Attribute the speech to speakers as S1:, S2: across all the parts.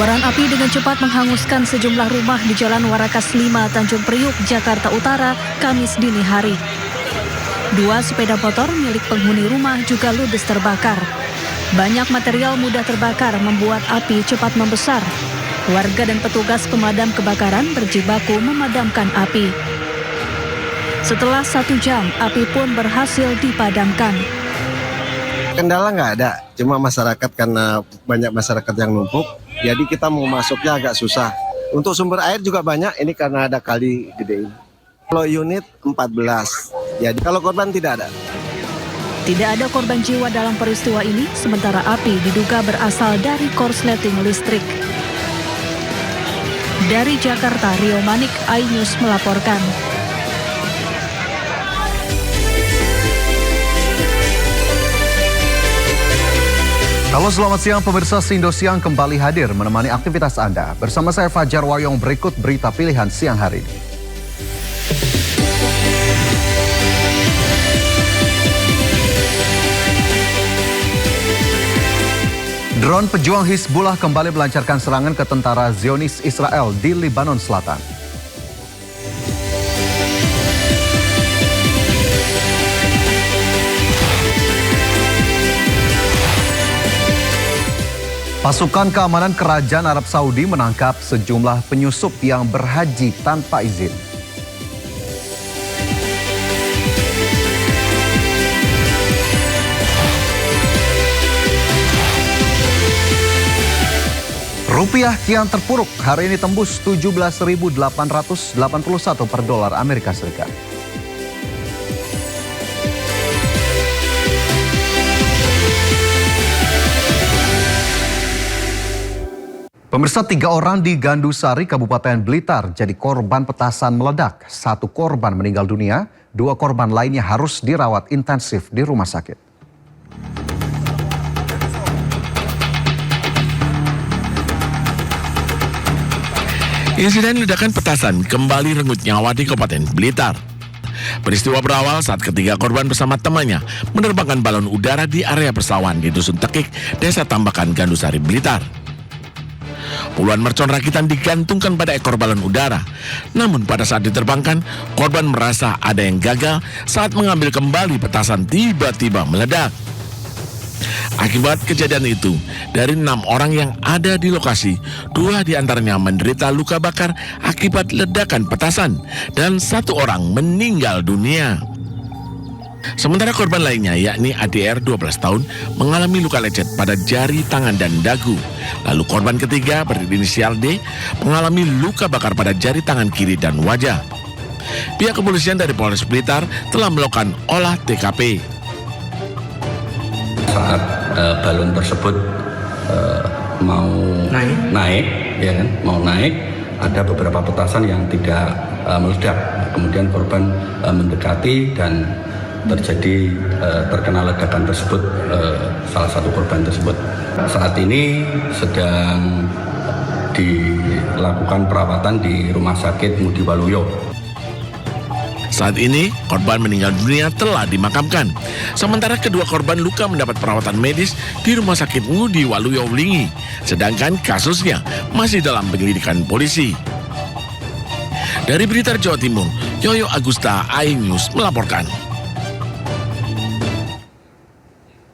S1: Kobaran api dengan cepat menghanguskan sejumlah rumah di Jalan Warakas 5, Tanjung Priuk, Jakarta Utara, Kamis dini hari. 2 sepeda motor milik penghuni rumah juga ludes terbakar. Banyak material mudah terbakar membuat api cepat membesar. Warga dan petugas pemadam kebakaran berjibaku memadamkan api. Setelah 1 jam, api pun berhasil dipadamkan.
S2: Kendala nggak ada, cuma masyarakat karena banyak masyarakat yang numpuk, jadi kita mau masuknya agak susah. Untuk sumber air juga banyak, ini karena ada kali gede ini. Kalau unit 14, jadi kalau korban tidak ada.
S1: Tidak ada korban jiwa dalam peristiwa ini, sementara api diduga berasal dari korsleting listrik. Dari Jakarta, Rio Manik, iNews melaporkan.
S3: Halo, selamat siang pemirsa. Indosiang kembali hadir menemani aktivitas Anda. Bersama saya Fajar Wayong, berikut berita pilihan siang hari ini. Drone pejuang Hizbullah kembali melancarkan serangan ke tentara Zionis Israel di Lebanon Selatan. Pasukan keamanan Kerajaan Arab Saudi menangkap sejumlah penyusup yang berhaji tanpa izin. Rupiah kian terpuruk, hari ini tembus 17.881 per dolar Amerika Serikat. Pemirsa, 3 orang di Gandusari, Kabupaten Blitar jadi korban petasan meledak. 1 korban meninggal dunia, 2 korban lainnya harus dirawat intensif di rumah sakit.
S4: Insiden ledakan petasan kembali renggut nyawa di Kabupaten Blitar. Peristiwa berawal saat ketiga korban bersama temannya menerbangkan balon udara di area persawahan di Dusun Tekik, Desa Tambakan, Gandusari, Blitar. Puluhan mercon rakitan digantungkan pada ekor balon udara. Namun pada saat diterbangkan, korban merasa ada yang gagal saat mengambil kembali petasan tiba-tiba meledak. Akibat kejadian itu, dari 6 orang yang ada di lokasi, 2 diantaranya menderita luka bakar akibat ledakan petasan dan 1 orang meninggal dunia. Sementara korban lainnya, yakni ADR 12 tahun, mengalami luka lecet pada jari tangan dan dagu. Lalu korban ketiga berinisial D mengalami luka bakar pada jari tangan kiri dan wajah. Pihak kepolisian dari Polres Blitar telah melakukan olah TKP.
S5: Saat balon tersebut mau naik, ya kan, ada beberapa petasan yang tidak meledak. Kemudian korban mendekati dan terjadi terkena ledakan tersebut, salah satu korban tersebut. Saat ini sedang dilakukan perawatan di Rumah Sakit Ngudi Waluyo.
S4: Saat ini korban meninggal dunia telah dimakamkan. Sementara kedua korban luka mendapat perawatan medis di Rumah Sakit Ngudi Waluyo Wlingi. Sedangkan kasusnya masih dalam penyelidikan polisi. Dari Blitar, Jawa Timur, Yoyo Agusta, iNews melaporkan.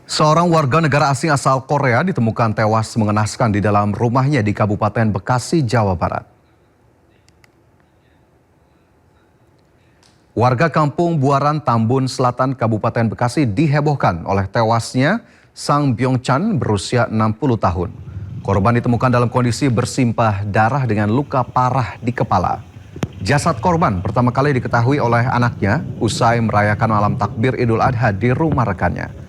S3: Seorang warga negara asing asal Korea ditemukan tewas mengenaskan di dalam rumahnya di Kabupaten Bekasi, Jawa Barat. Warga kampung Buaran, Tambun Selatan, Kabupaten Bekasi dihebohkan oleh tewasnya Sang Byong Chan berusia 60 tahun. Korban ditemukan dalam kondisi bersimpah darah dengan luka parah di kepala. Jasad korban pertama kali diketahui oleh anaknya usai merayakan malam takbir Idul Adha di rumah rekannya.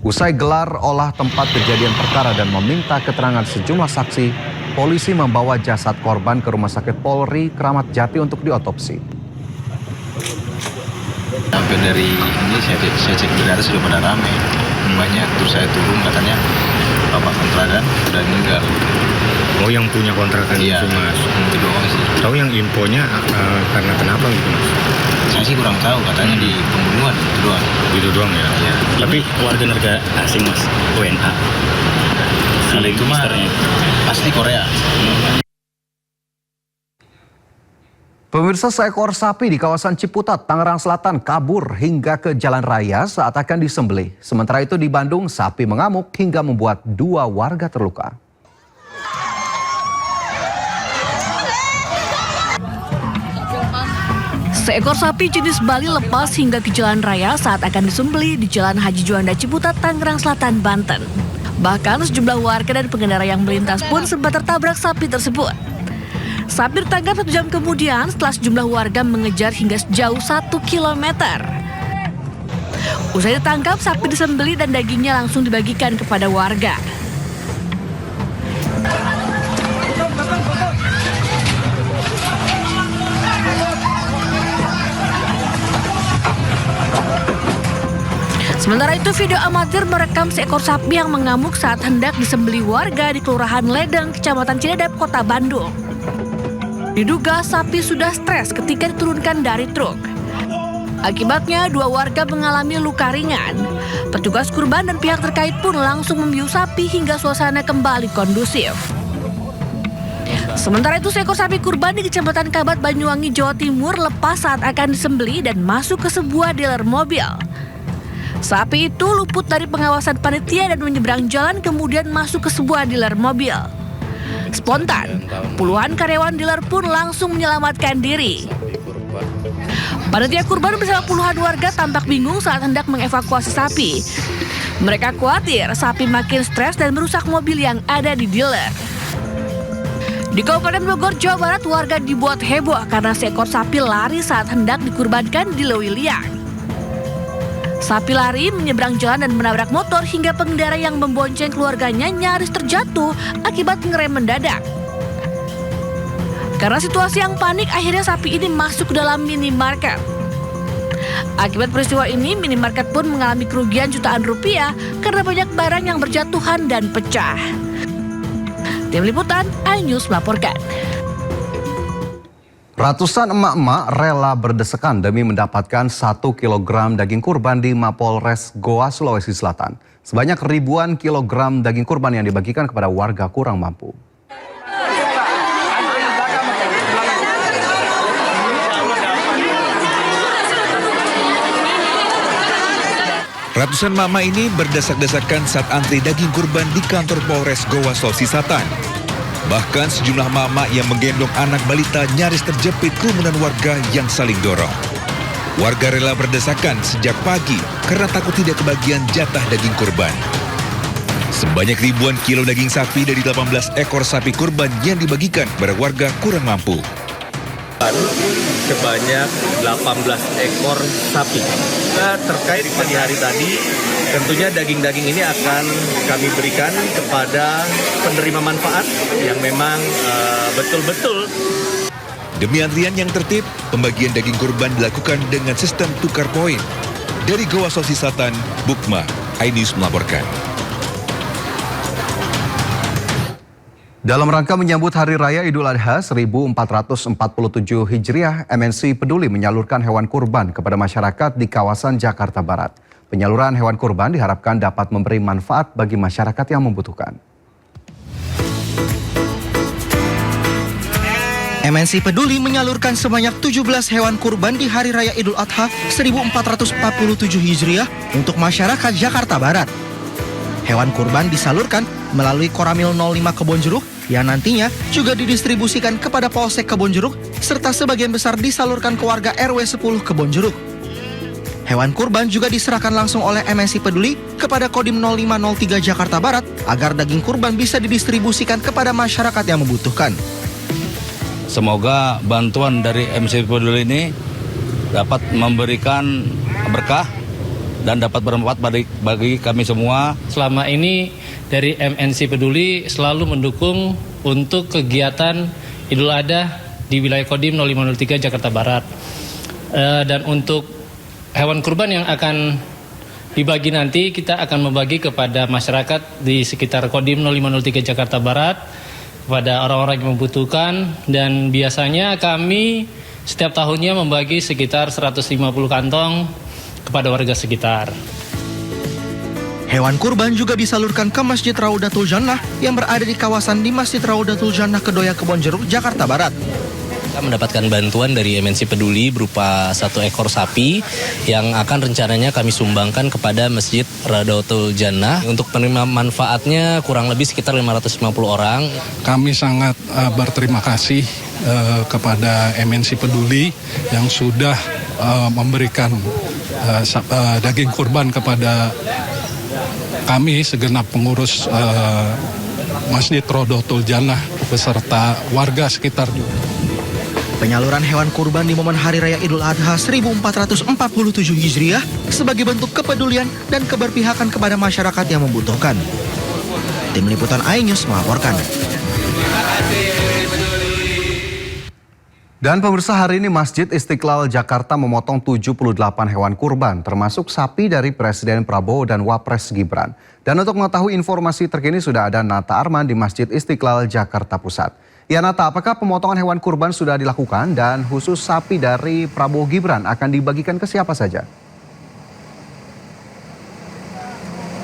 S3: Usai gelar olah tempat kejadian perkara dan meminta keterangan sejumlah saksi, polisi membawa jasad korban ke Rumah Sakit Polri Kramat Jati untuk diotopsi.
S6: Hampir dari ini saya cek di atas sudah pada ramai, banyak. Terus saya turun, katanya bapak kontrakan sudah meninggal.
S7: Oh, yang punya kontrakan
S6: iya,
S7: itu mas?
S6: Itu doang sih.
S7: Tahu yang infonya karena kenapa gitu mas?
S6: Saya sih kurang tahu, katanya di pembunuhan itu doang.
S7: Itu doang ya?
S6: Iya.
S7: Tapi
S8: warga negara asing mas, WNA.
S6: Kalau itu mah pasti Korea.
S3: Pemirsa, seekor sapi di kawasan Ciputat, Tangerang Selatan kabur hingga ke jalan raya saat akan disembelih. Sementara itu di Bandung, sapi mengamuk hingga membuat 2 warga terluka.
S1: Seekor sapi jenis Bali lepas hingga ke jalan raya saat akan disembelih di Jalan Haji Juanda Ciputat, Tangerang Selatan, Banten. Bahkan sejumlah warga dan pengendara yang melintas pun sempat tertabrak sapi tersebut. Sapi ditangkap 1 jam kemudian setelah sejumlah warga mengejar hingga sejauh 1 kilometer. Usai ditangkap, sapi disembelih dan dagingnya langsung dibagikan kepada warga. Sementara itu, video amatir merekam seekor sapi yang mengamuk saat hendak disembelih warga di Kelurahan Ledeng, Kecamatan Ciledug, Kota Bandung. Diduga sapi sudah stres ketika diturunkan dari truk. Akibatnya 2 warga mengalami luka ringan. Petugas kurban dan pihak terkait pun langsung membius sapi hingga suasana kembali kondusif. Sementara itu, seekor sapi kurban di Kecamatan Kabat, Banyuwangi, Jawa Timur lepas saat akan disembelih dan masuk ke sebuah dealer mobil. Sapi itu luput dari pengawasan panitia dan menyeberang jalan kemudian masuk ke sebuah dealer mobil. Spontan, puluhan karyawan dealer pun langsung menyelamatkan diri. Panitia kurban bersama puluhan warga tampak bingung saat hendak mengevakuasi sapi. Mereka khawatir sapi makin stres dan merusak mobil yang ada di dealer. Di Kabupaten Bogor, Jawa Barat, warga dibuat heboh karena seekor sapi lari saat hendak dikurbankan di Lewiliang. Sapi lari menyeberang jalan dan menabrak motor hingga pengendara yang membonceng keluarganya nyaris terjatuh akibat ngerem mendadak. Karena situasi yang panik, akhirnya sapi ini masuk ke dalam minimarket. Akibat peristiwa ini, minimarket pun mengalami kerugian jutaan rupiah karena banyak barang yang berjatuhan dan pecah. Tim Liputan, iNews melaporkan.
S3: Ratusan emak-emak rela berdesakan demi mendapatkan 1 kilogram daging kurban di Mapolres Goa, Sulawesi Selatan. Sebanyak ribuan kilogram daging kurban yang dibagikan kepada warga kurang mampu.
S8: Ratusan mama ini berdesak-desakan saat antri daging kurban di kantor Polres Goa, Sulawesi Selatan. Bahkan sejumlah mama yang menggendong anak balita nyaris terjepit kerumunan warga yang saling dorong. Warga rela berdesakan sejak pagi karena takut tidak kebagian jatah daging kurban. Sebanyak ribuan kilo daging sapi dari 18 ekor sapi kurban yang dibagikan kepada warga kurang mampu.
S9: Sebanyak 18 ekor sapi. Nah, terkait pagi hari tadi, tentunya daging-daging ini akan kami berikan kepada penerima manfaat yang memang betul-betul.
S8: Demi antrian yang tertib, pembagian daging kurban dilakukan dengan sistem tukar poin. Dari Goa, Sulawesi Selatan, Bukma, iNews melaporkan.
S3: Dalam rangka menyambut Hari Raya Idul Adha 1447 Hijriah, MNC Peduli menyalurkan hewan kurban kepada masyarakat di kawasan Jakarta Barat. Penyaluran hewan kurban diharapkan dapat memberi manfaat bagi masyarakat yang membutuhkan.
S10: MNC Peduli menyalurkan sebanyak 17 hewan kurban di Hari Raya Idul Adha 1447 Hijriah untuk masyarakat Jakarta Barat. Hewan kurban disalurkan melalui Koramil 05 Kebonjeruk yang nantinya juga didistribusikan kepada Polsek Kebonjeruk serta sebagian besar disalurkan ke warga RW 10 Kebonjeruk. Hewan kurban juga diserahkan langsung oleh MNC Peduli kepada Kodim 0503 Jakarta Barat agar daging kurban bisa didistribusikan kepada masyarakat yang membutuhkan.
S5: Semoga bantuan dari MNC Peduli ini dapat memberikan berkah dan dapat bermanfaat bagi kami semua.
S11: Selama ini dari MNC Peduli selalu mendukung untuk kegiatan Idul Adha di wilayah Kodim 0503 Jakarta Barat. Dan untuk hewan kurban yang akan dibagi nanti, kita akan membagi kepada masyarakat di sekitar Kodim 0503 Jakarta Barat, kepada orang-orang yang membutuhkan, dan biasanya kami setiap tahunnya membagi sekitar 150 kantong kepada warga sekitar.
S10: Hewan kurban juga disalurkan ke Masjid Raudatul Jannah yang berada di kawasan di Masjid Raudatul Jannah Kedoya Kebonjeruk, Jakarta Barat.
S12: Kita mendapatkan bantuan dari MNC Peduli berupa 1 ekor sapi yang akan rencananya kami sumbangkan kepada Masjid Raudatul Jannah. Untuk penerima manfaatnya kurang lebih sekitar 550 orang.
S13: Kami sangat berterima kasih kepada MNC Peduli yang sudah memberikan daging kurban kepada kami segenap pengurus Masjid Raudatul Jannah beserta warga sekitar juga.
S10: Penyaluran hewan kurban di momen Hari Raya Idul Adha 1447 Hijriah sebagai bentuk kepedulian dan keberpihakan kepada masyarakat yang membutuhkan. Tim Liputan iNews melaporkan.
S3: Dan pemirsa, hari ini Masjid Istiqlal Jakarta memotong 78 hewan kurban, termasuk sapi dari Presiden Prabowo dan Wapres Gibran. Dan untuk mengetahui informasi terkini sudah ada Nata Arman di Masjid Istiqlal Jakarta Pusat. Ya Nata, apakah pemotongan hewan kurban sudah dilakukan dan khusus sapi dari Prabowo Gibran akan dibagikan ke siapa saja?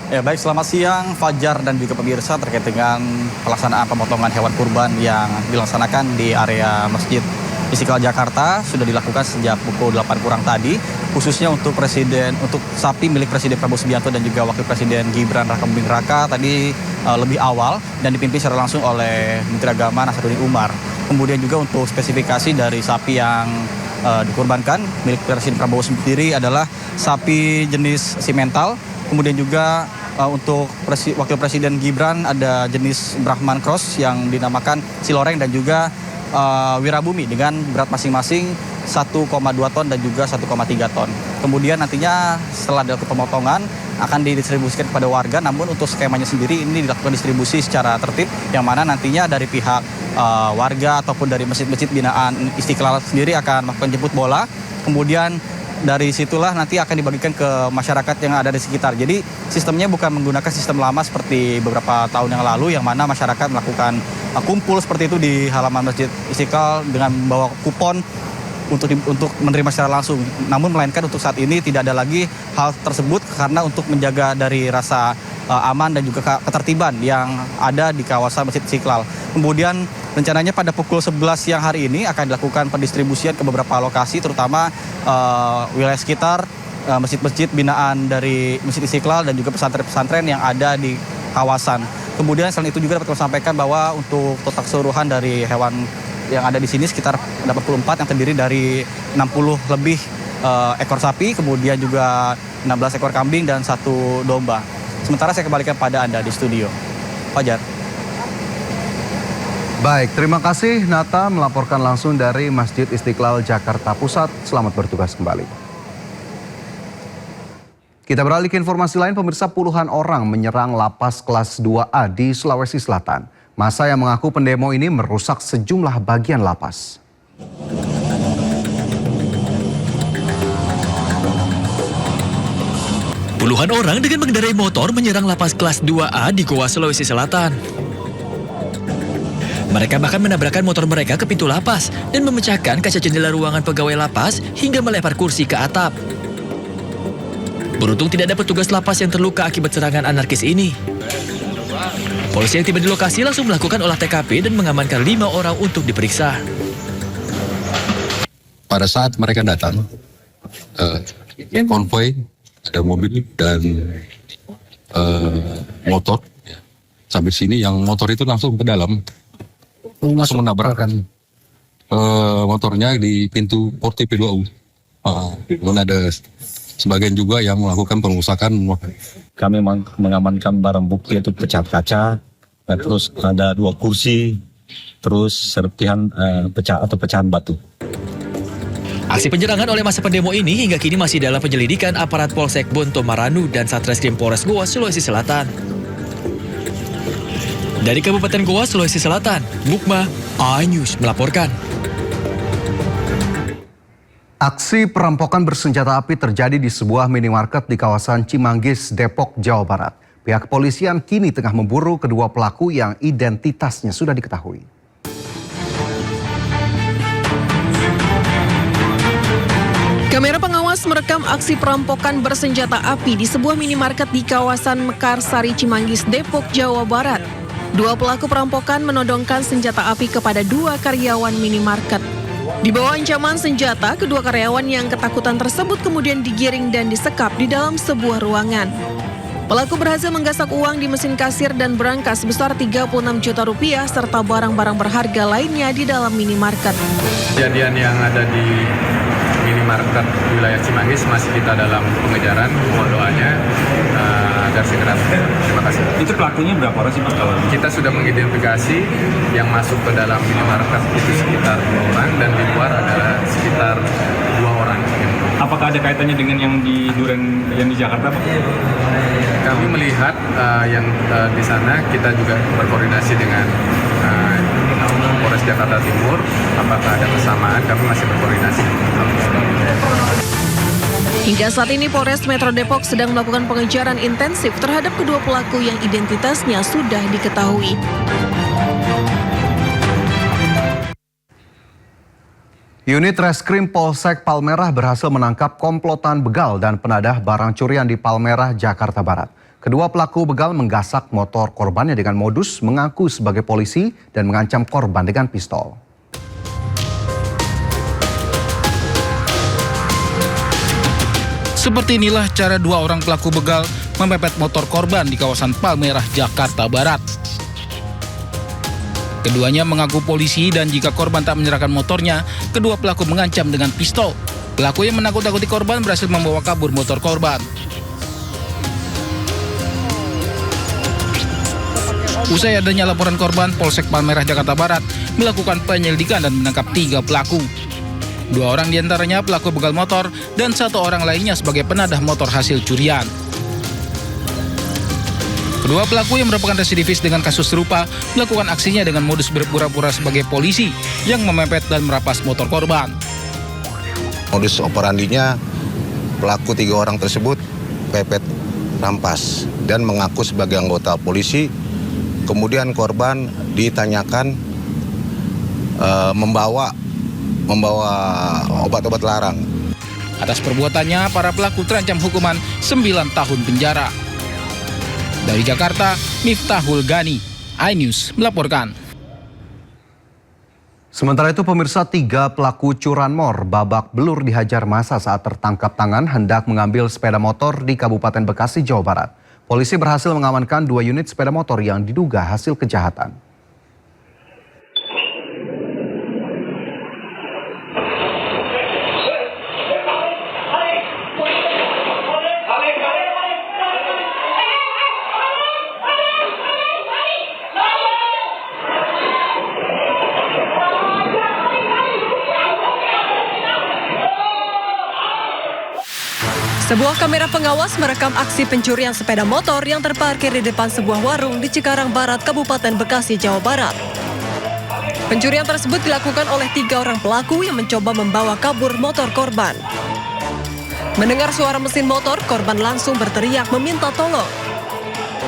S14: Ya baik, selamat siang Fajar dan juga pemirsa terkait dengan pelaksanaan pemotongan hewan kurban yang dilaksanakan di area Masjid Istiqlal Jakarta sudah dilakukan sejak pukul 8 kurang tadi, khususnya untuk sapi milik Presiden Prabowo Subianto dan juga Wakil Presiden Gibran Raka-Buming Raka tadi lebih awal dan dipimpin secara langsung oleh Menteri Agama Nasaruddin Umar. Kemudian juga untuk spesifikasi dari sapi yang dikurbankan milik Presiden Prabowo sendiri adalah sapi jenis simental. Kemudian juga untuk Wakil Presiden Gibran ada jenis Brahman Cross yang dinamakan Siloreng dan juga Wirabumi dengan berat masing-masing 1,2 ton dan juga 1,3 ton. Kemudian nantinya setelah dilakukan pemotongan akan didistribusikan kepada warga, namun untuk skemanya sendiri ini dilakukan distribusi secara tertib yang mana nantinya dari pihak warga ataupun dari masjid-masjid binaan Istiqlal sendiri akan melakukan jemput bola. Kemudian dari situlah nanti akan dibagikan ke masyarakat yang ada di sekitar. Jadi sistemnya bukan menggunakan sistem lama seperti beberapa tahun yang lalu yang mana masyarakat melakukan kumpul seperti itu di halaman Masjid Istiqlal dengan membawa kupon untuk menerima secara langsung. Namun melainkan untuk saat ini tidak ada lagi hal tersebut karena untuk menjaga dari rasa aman dan juga ketertiban yang ada di kawasan Masjid Istiqlal. Kemudian rencananya pada pukul 11 siang hari ini akan dilakukan pendistribusian ke beberapa lokasi terutama wilayah sekitar masjid-masjid binaan dari Masjid Istiqlal dan juga pesantren-pesantren yang ada di kawasan. Kemudian selain itu juga dapat kami sampaikan bahwa untuk total keseluruhan dari hewan yang ada di sini sekitar 84 yang terdiri dari 60 lebih ekor sapi, kemudian juga 16 ekor kambing dan 1 domba. Sementara saya kembalikan pada Anda di studio. Fajar.
S3: Baik, terima kasih Nata melaporkan langsung dari Masjid Istiqlal Jakarta Pusat. Selamat bertugas kembali. Kita beralih ke informasi lain, pemirsa, puluhan orang menyerang lapas kelas 2A di Sulawesi Selatan. Massa yang mengaku pendemo ini merusak sejumlah bagian lapas.
S15: Puluhan orang dengan mengendarai motor menyerang lapas kelas 2A di Goa, Sulawesi Selatan. Mereka bahkan menabrakkan motor mereka ke pintu lapas dan memecahkan kaca jendela ruangan pegawai lapas hingga melempar kursi ke atap. Beruntung tidak ada petugas lapas yang terluka akibat serangan anarkis ini. Polisi yang tiba di lokasi langsung melakukan olah TKP dan mengamankan 5 orang untuk diperiksa.
S16: Pada saat mereka datang, konvoi, ada mobil dan motor. Sampai sini yang motor itu langsung ke dalam, langsung menabrakkan motornya di pintu porti P2U. Kemudian ada sebagian juga yang melakukan pengerusakan.
S17: Kami mengamankan barang bukti itu pecahan kaca, terus ada 2 kursi, terus serpihan pecahan batu.
S15: Aksi penyerangan oleh massa pendemo ini hingga kini masih dalam penyelidikan aparat Polsek Bonto Maranu dan Satreskrim Polres Goa, Sulawesi Selatan. Dari Kabupaten Goa, Sulawesi Selatan, Mukma, iNews melaporkan.
S3: Aksi perampokan bersenjata api terjadi di sebuah minimarket di kawasan Cimanggis, Depok, Jawa Barat. Pihak kepolisian kini tengah memburu kedua pelaku yang identitasnya sudah diketahui.
S18: Kamera pengawas merekam aksi perampokan bersenjata api di sebuah minimarket di kawasan Mekarsari, Cimanggis, Depok, Jawa Barat. Dua pelaku perampokan menodongkan senjata api kepada dua karyawan minimarket. Di bawah ancaman senjata, kedua karyawan yang ketakutan tersebut kemudian digiring dan disekap di dalam sebuah ruangan. Pelaku berhasil menggasak uang di mesin kasir dan berangkas sebesar 36 juta rupiah serta barang-barang berharga lainnya di dalam minimarket.
S19: Kejadian yang ada di minimarket wilayah Cimanggis masih kita dalam pengejaran, mohon doanya agar segera. Terima kasih.
S6: Itu pelakunya berapa orang sih Pak?
S19: Kita sudah mengidentifikasi yang masuk ke dalam minimarket itu sekitar 2 orang dan di luar adalah sekitar 2 orang.
S6: Apakah ada kaitannya dengan yang di Duren yang di Jakarta Pak?
S19: Kami melihat yang di sana, kita juga berkoordinasi dengan Polres Jakarta Timur. Apakah ada kesamaan? Kami masih berkoordinasi.
S18: Hingga saat ini Polres Metro Depok sedang melakukan pengejaran intensif terhadap kedua pelaku yang identitasnya sudah diketahui.
S3: Unit Reskrim Polsek Palmerah berhasil menangkap komplotan begal dan penadah barang curian di Palmerah, Jakarta Barat. Kedua pelaku begal menggasak motor korbannya dengan modus mengaku sebagai polisi dan mengancam korban dengan pistol.
S20: Seperti inilah cara dua orang pelaku begal memepet motor korban di kawasan Palmerah, Jakarta Barat. Keduanya mengaku polisi dan jika korban tak menyerahkan motornya, kedua pelaku mengancam dengan pistol. Pelaku yang menakut-nakuti korban berhasil membawa kabur motor korban. Usai adanya laporan korban, Polsek Palmerah, Jakarta Barat melakukan penyelidikan dan menangkap 3 pelaku. 2 orang diantaranya pelaku begal motor dan 1 orang lainnya sebagai penadah motor hasil curian. Kedua pelaku yang merupakan residivis dengan kasus serupa melakukan aksinya dengan modus berpura-pura sebagai polisi yang memepet dan merampas motor korban.
S21: Modus operandinya pelaku 3 orang tersebut pepet rampas dan mengaku sebagai anggota polisi. Kemudian korban ditanyakan membawa obat-obat larang.
S20: Atas perbuatannya, para pelaku terancam hukuman 9 tahun penjara. Dari Jakarta, Miftahul Gani, iNews melaporkan.
S3: Sementara itu pemirsa, 3 pelaku curanmor babak belur dihajar massa saat tertangkap tangan hendak mengambil sepeda motor di Kabupaten Bekasi, Jawa Barat. Polisi berhasil mengamankan 2 unit sepeda motor yang diduga hasil kejahatan.
S18: Sebuah kamera pengawas merekam aksi pencurian sepeda motor yang terparkir di depan sebuah warung di Cikarang Barat, Kabupaten Bekasi, Jawa Barat. Pencurian tersebut dilakukan oleh 3 orang pelaku yang mencoba membawa kabur motor korban. Mendengar suara mesin motor, korban langsung berteriak meminta tolong.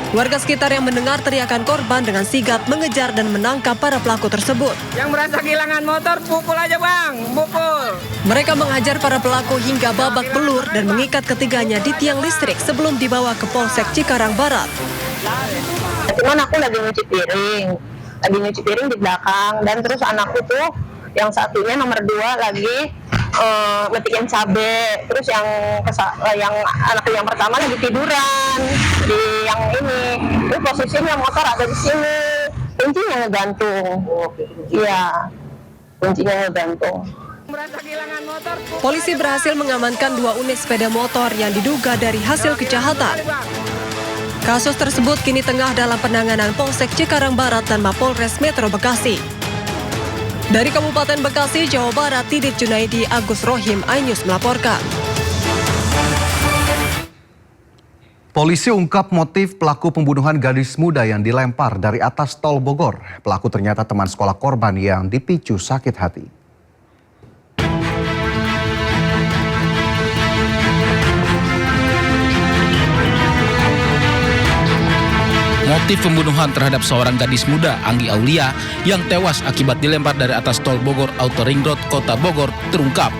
S18: Warga sekitar yang mendengar teriakan korban dengan sigap mengejar dan menangkap para pelaku tersebut.
S22: Yang merasa kehilangan motor, pukul aja bang, pukul.
S18: Mereka menghajar para pelaku hingga babak belur dan mengikat ketiganya di tiang listrik sebelum dibawa ke Polsek Cikarang Barat.
S23: Cuman aku lagi nyuci piring di belakang, dan terus anakku tuh yang satunya nomor 2 lagi metikin cabe, terus yang anakku yang pertama lagi tiduran di yang ini. Terus posisinya motor ada di sini, kuncinya ngegantung. Iya, kuncinya ngegantung.
S18: Polisi berhasil mengamankan 2 unit sepeda motor yang diduga dari hasil kejahatan. Kasus tersebut kini tengah dalam penanganan Polsek Cikarang Barat dan Mapolres Metro Bekasi. Dari Kabupaten Bekasi, Jawa Barat, Tidit Junaidi, Agus Rohim, iNews melaporkan.
S3: Polisi ungkap motif pelaku pembunuhan gadis muda yang dilempar dari atas tol Bogor. Pelaku ternyata teman sekolah korban yang dipicu sakit hati.
S20: Motif pembunuhan terhadap seorang gadis muda, Anggi Aulia, yang tewas akibat dilempar dari atas tol Bogor Auto Ring Road, Kota Bogor, terungkap.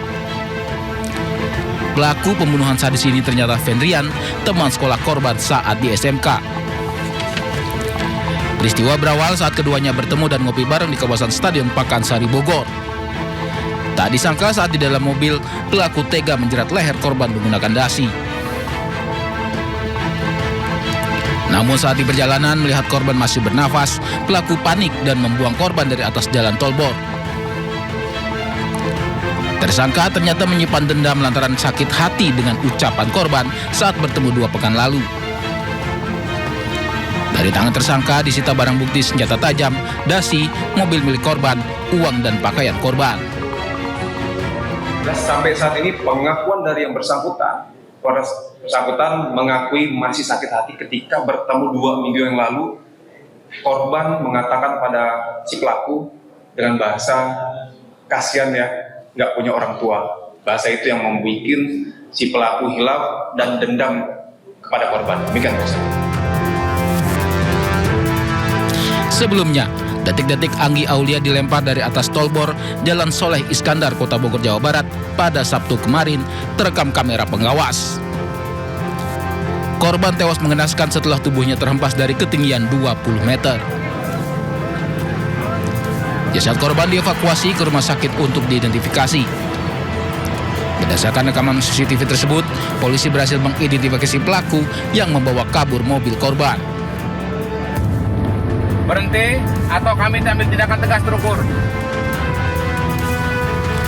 S20: Pelaku pembunuhan sadis ini ternyata Fendrian, teman sekolah korban saat di SMK. Peristiwa berawal saat keduanya bertemu dan ngopi bareng di kawasan Stadion Pakansari Bogor. Tak disangka saat di dalam mobil, pelaku tega menjerat leher korban menggunakan dasi. Namun saat di perjalanan melihat korban masih bernafas, pelaku panik dan membuang korban dari atas jalan tol Bor. Tersangka ternyata menyimpan dendam lantaran sakit hati dengan ucapan korban saat bertemu 2 pekan lalu. Dari tangan tersangka disita barang bukti senjata tajam, dasi, mobil milik korban, uang dan pakaian korban.
S2: Sampai saat ini pengakuan dari yang bersangkutan mengakui masih sakit hati ketika bertemu 2 minggu yang lalu. Korban mengatakan pada si pelaku dengan bahasa kasihan ya, nggak punya orang tua. Bahasa itu yang membuat si pelaku hilaf dan dendam kepada korban. Demikian Pak.
S20: Sebelumnya, detik-detik Anggi Aulia dilempar dari atas tol Bor, Jalan Soleh Iskandar, Kota Bogor, Jawa Barat pada Sabtu kemarin terekam kamera pengawas. Korban tewas mengenaskan setelah tubuhnya terhempas dari ketinggian 20 meter. Jasad korban dievakuasi ke rumah sakit untuk diidentifikasi. Berdasarkan rekaman CCTV tersebut, polisi berhasil mengidentifikasi pelaku yang membawa kabur mobil korban.
S4: Berhenti atau kami ambil tindakan tegas terukur.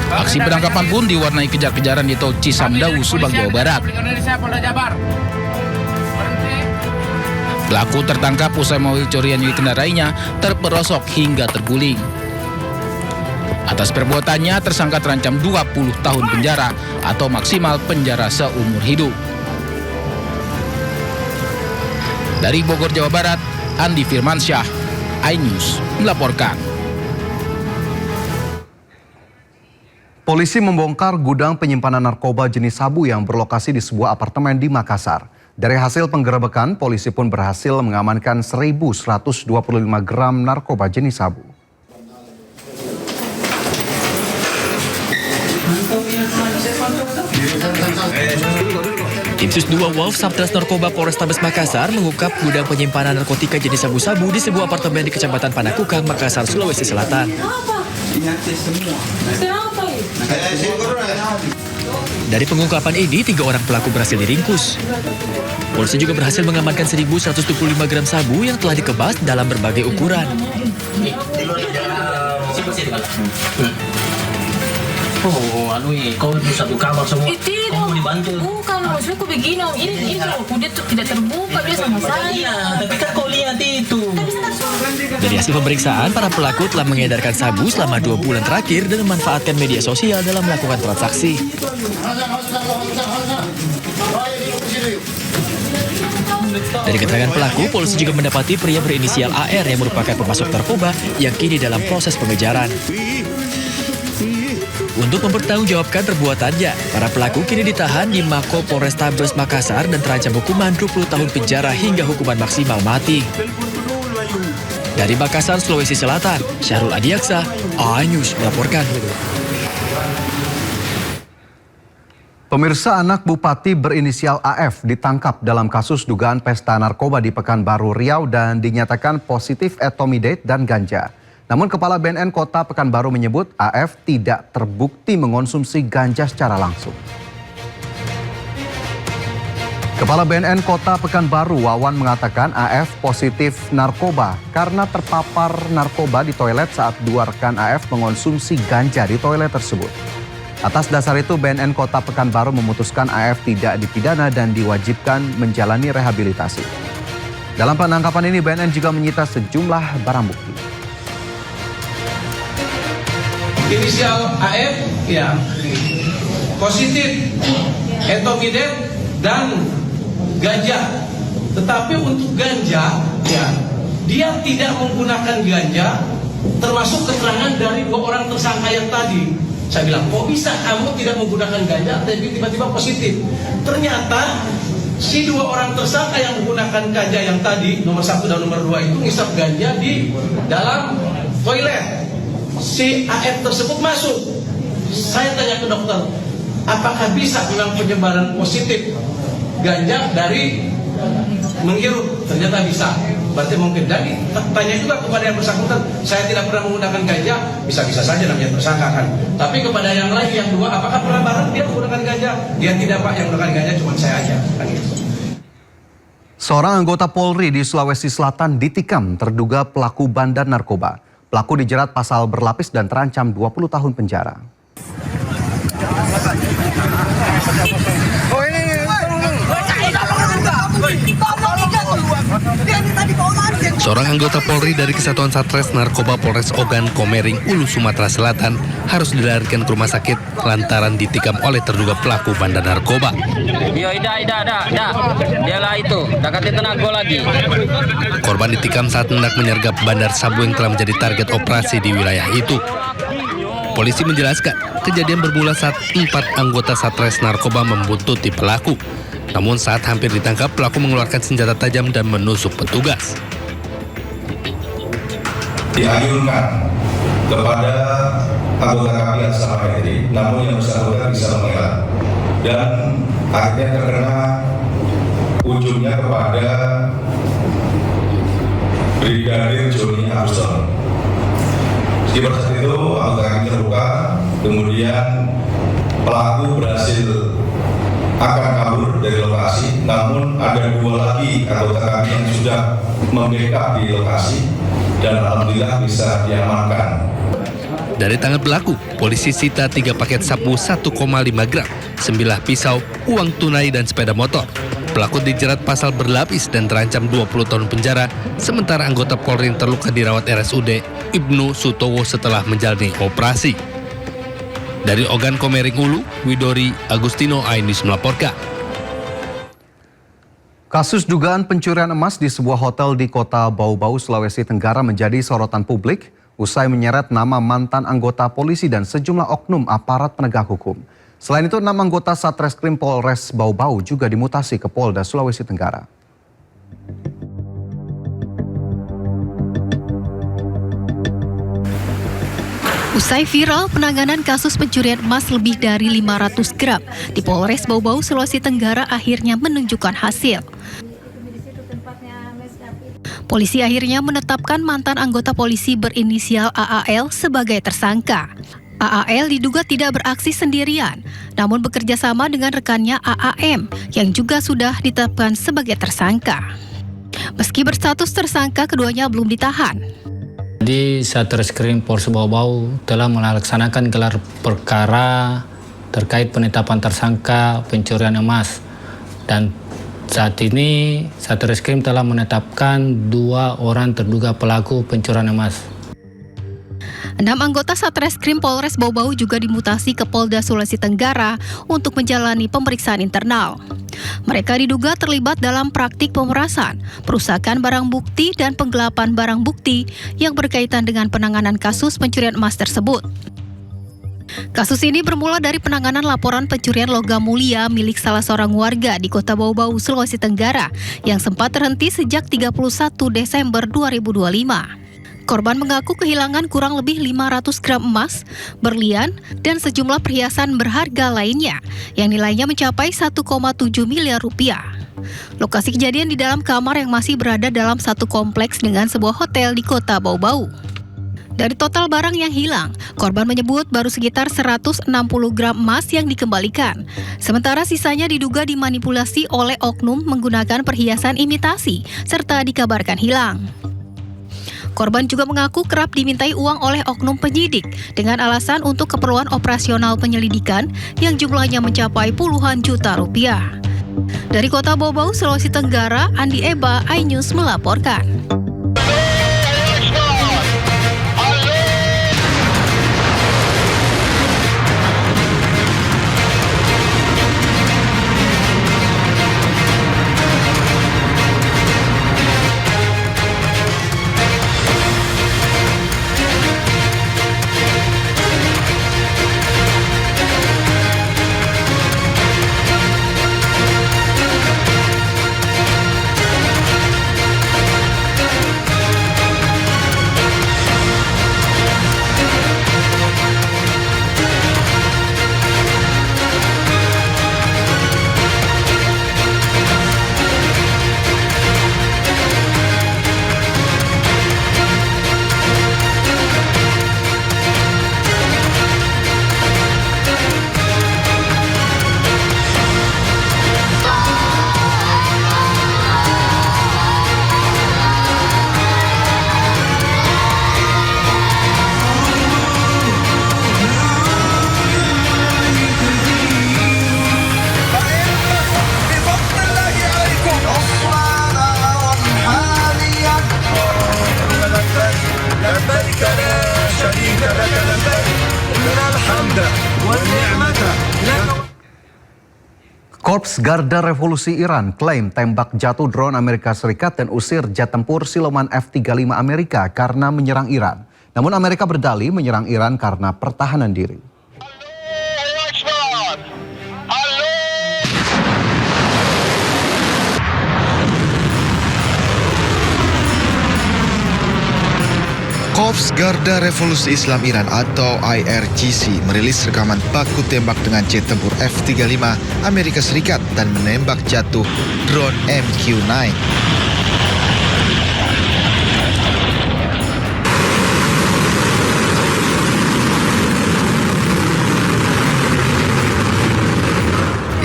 S20: Aksi penangkapan pun diwarnai kejar-kejaran di tol Cisamdawu, Subang, Jawa Barat. Pelaku tertangkap usai mobil curian yang dikendarainya terperosok hingga terguling. Atas perbuatannya, tersangka terancam 20 tahun penjara atau maksimal penjara seumur hidup. Dari Bogor, Jawa Barat, Andi Firmansyah, iNews melaporkan.
S3: Polisi membongkar gudang penyimpanan narkoba jenis sabu yang berlokasi di sebuah apartemen di Makassar. Dari hasil penggerebekan, polisi pun berhasil mengamankan 1.125 gram narkoba jenis sabu.
S15: Tim Sus 2 Wolf Sabtres Narkoba Polrestabes Makassar mengungkap gudang penyimpanan narkotika jenis sabu-sabu di sebuah apartemen di Kecamatan Panakukang, Makassar, Sulawesi Selatan. Dari pengungkapan ini, 3 orang pelaku berhasil diringkus. Polisi juga berhasil mengamankan 1.125 gram sabu yang telah dikemas dalam berbagai ukuran.
S7: Kau satu kamar semua. Kau mau dibantu. Bukan, maksudku begini. Ini kuda tuh tidak terbuka dia sama saya. Tapi kan kau lihat itu.
S15: Dari hasil pemeriksaan, para pelaku telah mengedarkan sabu selama 2 bulan terakhir dan memanfaatkan media sosial dalam melakukan transaksi. Dari keterangan pelaku, polisi juga mendapati pria berinisial AR yang merupakan pemasok narkoba yang kini dalam proses pengejaran. Untuk mempertanggungjawabkan perbuatannya, para pelaku kini ditahan di Mako Polrestabes Makassar dan terancam hukuman 20 tahun penjara hingga hukuman maksimal mati. Dari Makassar, Sulawesi Selatan, Syahrul Adiaksa, iNews melaporkan.
S3: Pemirsa, anak Bupati berinisial AF ditangkap dalam kasus dugaan pesta narkoba di Pekanbaru, Riau dan dinyatakan positif etomidate dan ganja. Namun Kepala BNN Kota Pekanbaru menyebut AF tidak terbukti mengonsumsi ganja secara langsung. Kepala BNN Kota Pekanbaru Wawan mengatakan AF positif narkoba karena terpapar narkoba di toilet saat 2 rekan AF mengonsumsi ganja di toilet tersebut. Atas dasar itu BNN Kota Pekanbaru memutuskan AF tidak dipidana dan diwajibkan menjalani rehabilitasi. Dalam penangkapan ini BNN juga menyita sejumlah barang bukti.
S24: Inisial AF ya positif etomidate dan ganja, tetapi untuk ganja ya dia tidak menggunakan ganja, termasuk keterangan dari 2 orang tersangka yang tadi. Saya bilang, kok bisa kamu tidak menggunakan ganja tapi tiba-tiba positif? Ternyata si 2 orang tersangka yang menggunakan ganja yang tadi, nomor 1 dan nomor 2 itu ngisap ganja di dalam toilet. Si AF tersebut masuk. Saya tanya ke dokter, apakah bisa memang penyebaran positif ganja dari menghirup? Ternyata bisa. Berarti mungkin. Jadi tanya juga kepada yang bersangkutan, saya tidak pernah menggunakan ganja, bisa-bisa saja namanya tersangka kan. Tapi kepada yang lain, yang dua, apakah pernah bareng dia menggunakan ganja? Dia tidak, Pak, yang menggunakan ganja cuma saya aja. Kan gitu.
S3: Seorang anggota Polri di Sulawesi Selatan ditikam terduga pelaku bandar narkoba. Pelaku dijerat pasal berlapis dan terancam 20 tahun penjara.
S1: Seorang anggota Polri dari Kesatuan Satres Narkoba Polres Ogan Komering, Ulu, Sumatera Selatan harus dilarikan ke rumah sakit lantaran ditikam oleh terduga pelaku bandar narkoba.
S5: Dialah itu, deketin tenaga lagi.
S1: Korban ditikam saat hendak menyergap bandar sabu yang telah menjadi target operasi di wilayah itu. Polisi menjelaskan, kejadian bermula saat 4 anggota Satres Narkoba membuntuti pelaku. Namun saat hampir ditangkap, pelaku mengeluarkan senjata tajam dan menusuk petugas.
S8: Diayunkan kepada anggota kami yang selama ini, namun yang bersangkutan bisa mengelak dan akhirnya terkena ujungnya kepada Brigadir Joni Aguston. Di saat itu anggota kami terluka, kemudian pelaku berhasil akan kabur dari lokasi, namun ada 2 lagi anggota kami yang sudah membackup di lokasi dan alhamdulillah bisa diamankan.
S1: Dari tangan pelaku, polisi sita 3 paket sabu 1,5 gram, 9 pisau, uang tunai dan sepeda motor. Pelaku dijerat pasal berlapis dan terancam 20 tahun penjara, sementara anggota Polri yang terluka dirawat RSUD Ibnu Sutowo setelah menjalani operasi. Dari Ogan Komering Ulu, Widori Agustino, iNews melaporkan.
S3: Kasus dugaan pencurian emas di sebuah hotel di kota Bau-Bau, Sulawesi Tenggara menjadi sorotan publik usai menyeret nama mantan anggota polisi dan sejumlah oknum aparat penegak hukum. Selain itu, 6 anggota Satreskrim Polres Bau-Bau juga dimutasi ke Polda Sulawesi Tenggara.
S9: Usai viral penanganan kasus pencurian emas lebih dari 500 gram di Polres Bau-Bau, Sulawesi Tenggara akhirnya menunjukkan hasil. Polisi akhirnya menetapkan mantan anggota polisi berinisial AAL sebagai tersangka. AAL diduga tidak beraksi sendirian, namun bekerja sama dengan rekannya AAM yang juga sudah ditetapkan sebagai tersangka. Meski berstatus tersangka, keduanya belum ditahan.
S11: Di Satreskrim Polres Bau-Bau telah melaksanakan gelar perkara terkait penetapan tersangka pencurian emas, dan saat ini Satreskrim telah menetapkan 2 orang terduga pelaku pencurian emas.
S9: 6 anggota Satreskrim Polres Bau-Bau juga dimutasi ke Polda Sulawesi Tenggara untuk menjalani pemeriksaan internal. Mereka diduga terlibat dalam praktik pemerasan, perusakan barang bukti, dan penggelapan barang bukti yang berkaitan dengan penanganan kasus pencurian emas tersebut. Kasus ini bermula dari penanganan laporan pencurian logam mulia milik salah seorang warga di kota Bau-Bau, Sulawesi Tenggara yang sempat terhenti sejak 31 Desember 2025. Korban mengaku kehilangan kurang lebih 500 gram emas, berlian, dan sejumlah perhiasan berharga lainnya yang nilainya mencapai 1,7 miliar rupiah. Lokasi kejadian di dalam kamar yang masih berada dalam satu kompleks dengan sebuah hotel di kota Bau-Bau. Dari total barang yang hilang, korban menyebut baru sekitar 160 gram emas yang dikembalikan. Sementara sisanya diduga dimanipulasi oleh oknum menggunakan perhiasan imitasi serta dikabarkan hilang. Korban juga mengaku kerap dimintai uang oleh oknum penyidik dengan alasan untuk keperluan operasional penyelidikan yang jumlahnya mencapai puluhan juta rupiah. Dari kota Bau-Bau, Sulawesi Tenggara, Andi Eba, iNews melaporkan.
S3: Korps Garda Revolusi Iran klaim tembak jatuh drone Amerika Serikat dan usir jet tempur siluman F-35 Amerika karena menyerang Iran. Namun Amerika berdalih menyerang Iran karena pertahanan diri.
S10: Korps Garda Revolusi Islam Iran atau IRGC merilis rekaman baku tembak dengan jet tempur F-35 Amerika Serikat dan menembak jatuh drone MQ-9.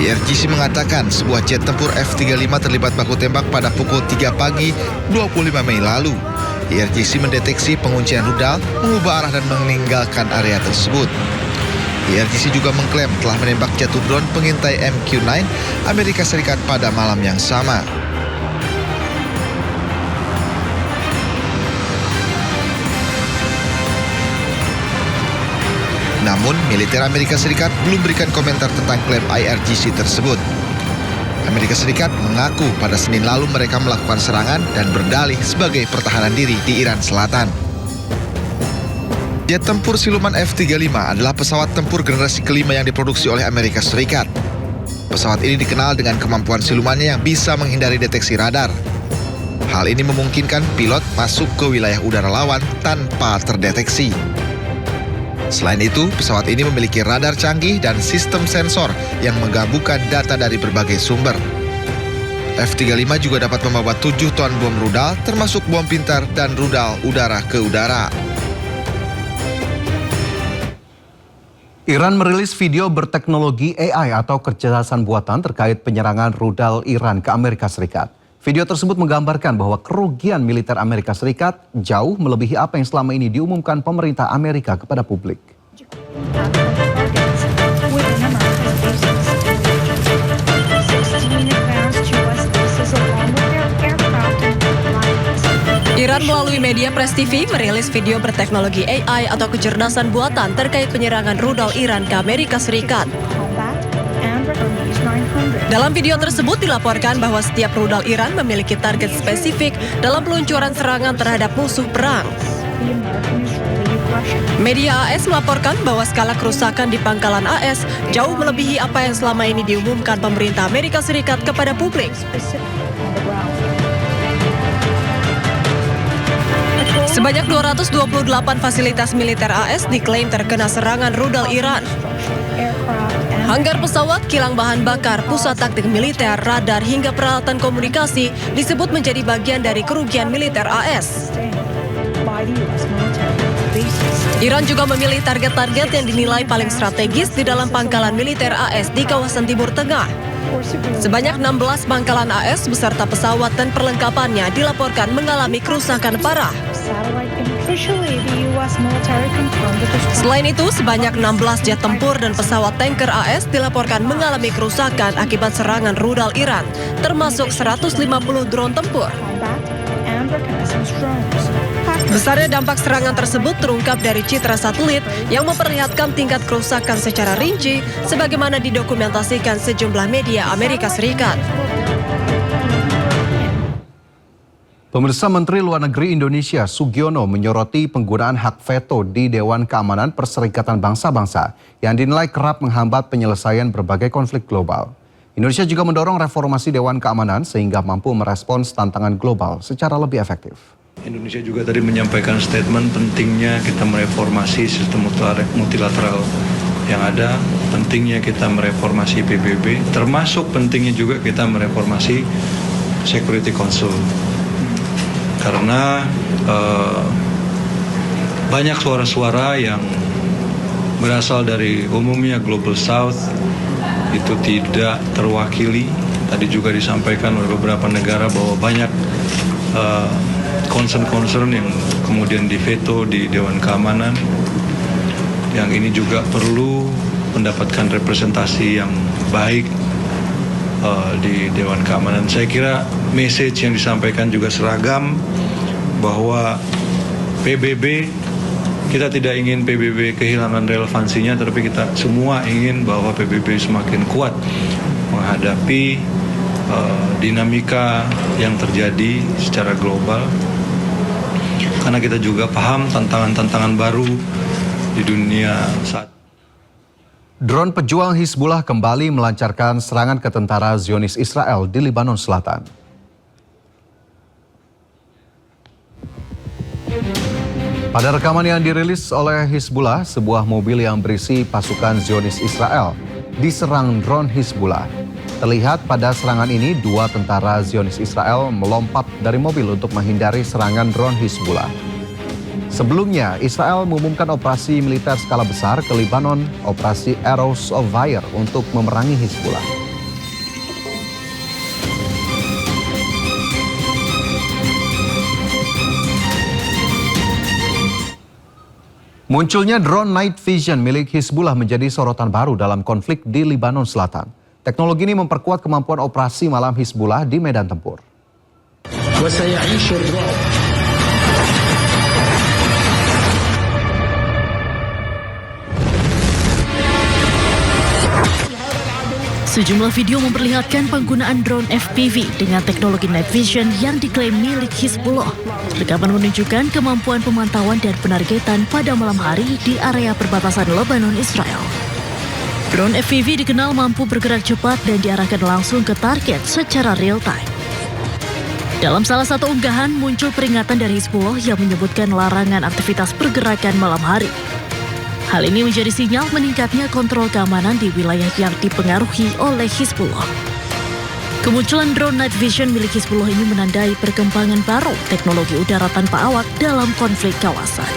S10: IRGC mengatakan sebuah jet tempur F-35 terlibat baku tembak pada pukul 3 pagi 25 Mei lalu. IRGC mendeteksi penguncian rudal, mengubah arah dan meninggalkan area tersebut. IRGC juga mengklaim telah menembak jatuh drone pengintai MQ-9 Amerika Serikat pada malam yang sama. Namun, militer Amerika Serikat belum berikan komentar tentang klaim IRGC tersebut. Amerika Serikat mengaku pada Senin lalu mereka melakukan serangan dan berdalih sebagai pertahanan diri di Iran Selatan. Jet tempur siluman F-35 adalah pesawat tempur generasi kelima yang diproduksi oleh Amerika Serikat. Pesawat ini dikenal dengan kemampuan silumannya yang bisa menghindari deteksi radar. Hal ini memungkinkan pilot masuk ke wilayah udara lawan tanpa terdeteksi. Selain itu, pesawat ini memiliki radar canggih dan sistem sensor yang menggabungkan data dari berbagai sumber. F-35 juga dapat membawa 7 ton bom rudal, termasuk bom pintar dan rudal udara ke udara.
S3: Iran merilis video berteknologi AI atau kecerdasan buatan terkait penyerangan rudal Iran ke Amerika Serikat. Video tersebut menggambarkan bahwa kerugian militer Amerika Serikat jauh melebihi apa yang selama ini diumumkan pemerintah Amerika kepada publik.
S18: Iran melalui media Press TV merilis video berteknologi AI atau kecerdasan buatan terkait penyerangan rudal Iran ke Amerika Serikat. Dalam video tersebut dilaporkan bahwa setiap rudal Iran memiliki target spesifik dalam peluncuran serangan terhadap musuh perang. Media AS melaporkan bahwa skala kerusakan di pangkalan AS jauh melebihi apa yang selama ini diumumkan pemerintah Amerika Serikat kepada publik. Sebanyak 228 fasilitas militer AS diklaim terkena serangan rudal Iran. Hanggar pesawat, kilang bahan bakar, pusat taktik militer, radar, hingga peralatan komunikasi disebut menjadi bagian dari kerugian militer AS. Iran juga memilih target-target yang dinilai paling strategis di dalam pangkalan militer AS di kawasan Timur Tengah. Sebanyak 16 pangkalan AS beserta pesawat dan perlengkapannya dilaporkan mengalami kerusakan parah. Selain itu, sebanyak 16 jet tempur dan pesawat tanker AS dilaporkan mengalami kerusakan akibat serangan rudal Iran, termasuk 150 drone tempur. Besarnya dampak serangan tersebut terungkap dari citra satelit yang memperlihatkan tingkat kerusakan secara rinci, sebagaimana didokumentasikan sejumlah media Amerika Serikat.
S3: Pemirsa, Menteri Luar Negeri Indonesia Sugiono menyoroti penggunaan hak veto di Dewan Keamanan Perserikatan Bangsa-Bangsa yang dinilai kerap menghambat penyelesaian berbagai konflik global. Indonesia juga mendorong reformasi Dewan Keamanan sehingga mampu merespons tantangan global secara lebih efektif.
S12: Indonesia juga tadi menyampaikan statement pentingnya kita mereformasi sistem multilateral yang ada, pentingnya kita mereformasi PBB, termasuk pentingnya juga kita mereformasi Security Council. Karena banyak suara-suara yang berasal dari umumnya Global South itu tidak terwakili. Tadi juga disampaikan oleh beberapa negara bahwa banyak concern-concern yang kemudian diveto di Dewan Keamanan. Yang ini juga perlu mendapatkan representasi yang baik di Dewan Keamanan. Saya kira message yang disampaikan juga seragam bahwa PBB, kita tidak ingin PBB kehilangan relevansinya, tapi kita semua ingin bahwa PBB semakin kuat menghadapi dinamika yang terjadi secara global, karena kita juga paham tantangan-tantangan baru di dunia saat.
S3: Drone pejuang Hizbullah kembali melancarkan serangan ke tentara Zionis Israel di Lebanon Selatan. Pada rekaman yang dirilis oleh Hizbullah, sebuah mobil yang berisi pasukan Zionis Israel diserang drone Hizbullah. Terlihat pada serangan ini, 2 tentara Zionis Israel melompat dari mobil untuk menghindari serangan drone Hizbullah. Sebelumnya, Israel mengumumkan operasi militer skala besar ke Lebanon, operasi Arrows of Fire untuk memerangi Hizbullah. Munculnya drone night vision milik Hizbullah menjadi sorotan baru dalam konflik di Lebanon Selatan. Teknologi ini memperkuat kemampuan operasi malam Hizbullah di medan tempur.
S13: Sejumlah video memperlihatkan penggunaan drone FPV dengan teknologi night vision yang diklaim milik Hizbullah. Rekaman menunjukkan kemampuan pemantauan dan penargetan pada malam hari di area perbatasan Lebanon Israel. Drone FPV dikenal mampu bergerak cepat dan diarahkan langsung ke target secara real time. Dalam salah satu unggahan muncul peringatan dari Hizbullah yang menyebutkan larangan aktivitas pergerakan malam hari. Hal ini menjadi sinyal meningkatnya kontrol keamanan di wilayah yang dipengaruhi oleh Hizbullah. Kemunculan drone night vision milik Hizbullah ini menandai perkembangan baru teknologi udara tanpa awak dalam konflik kawasan.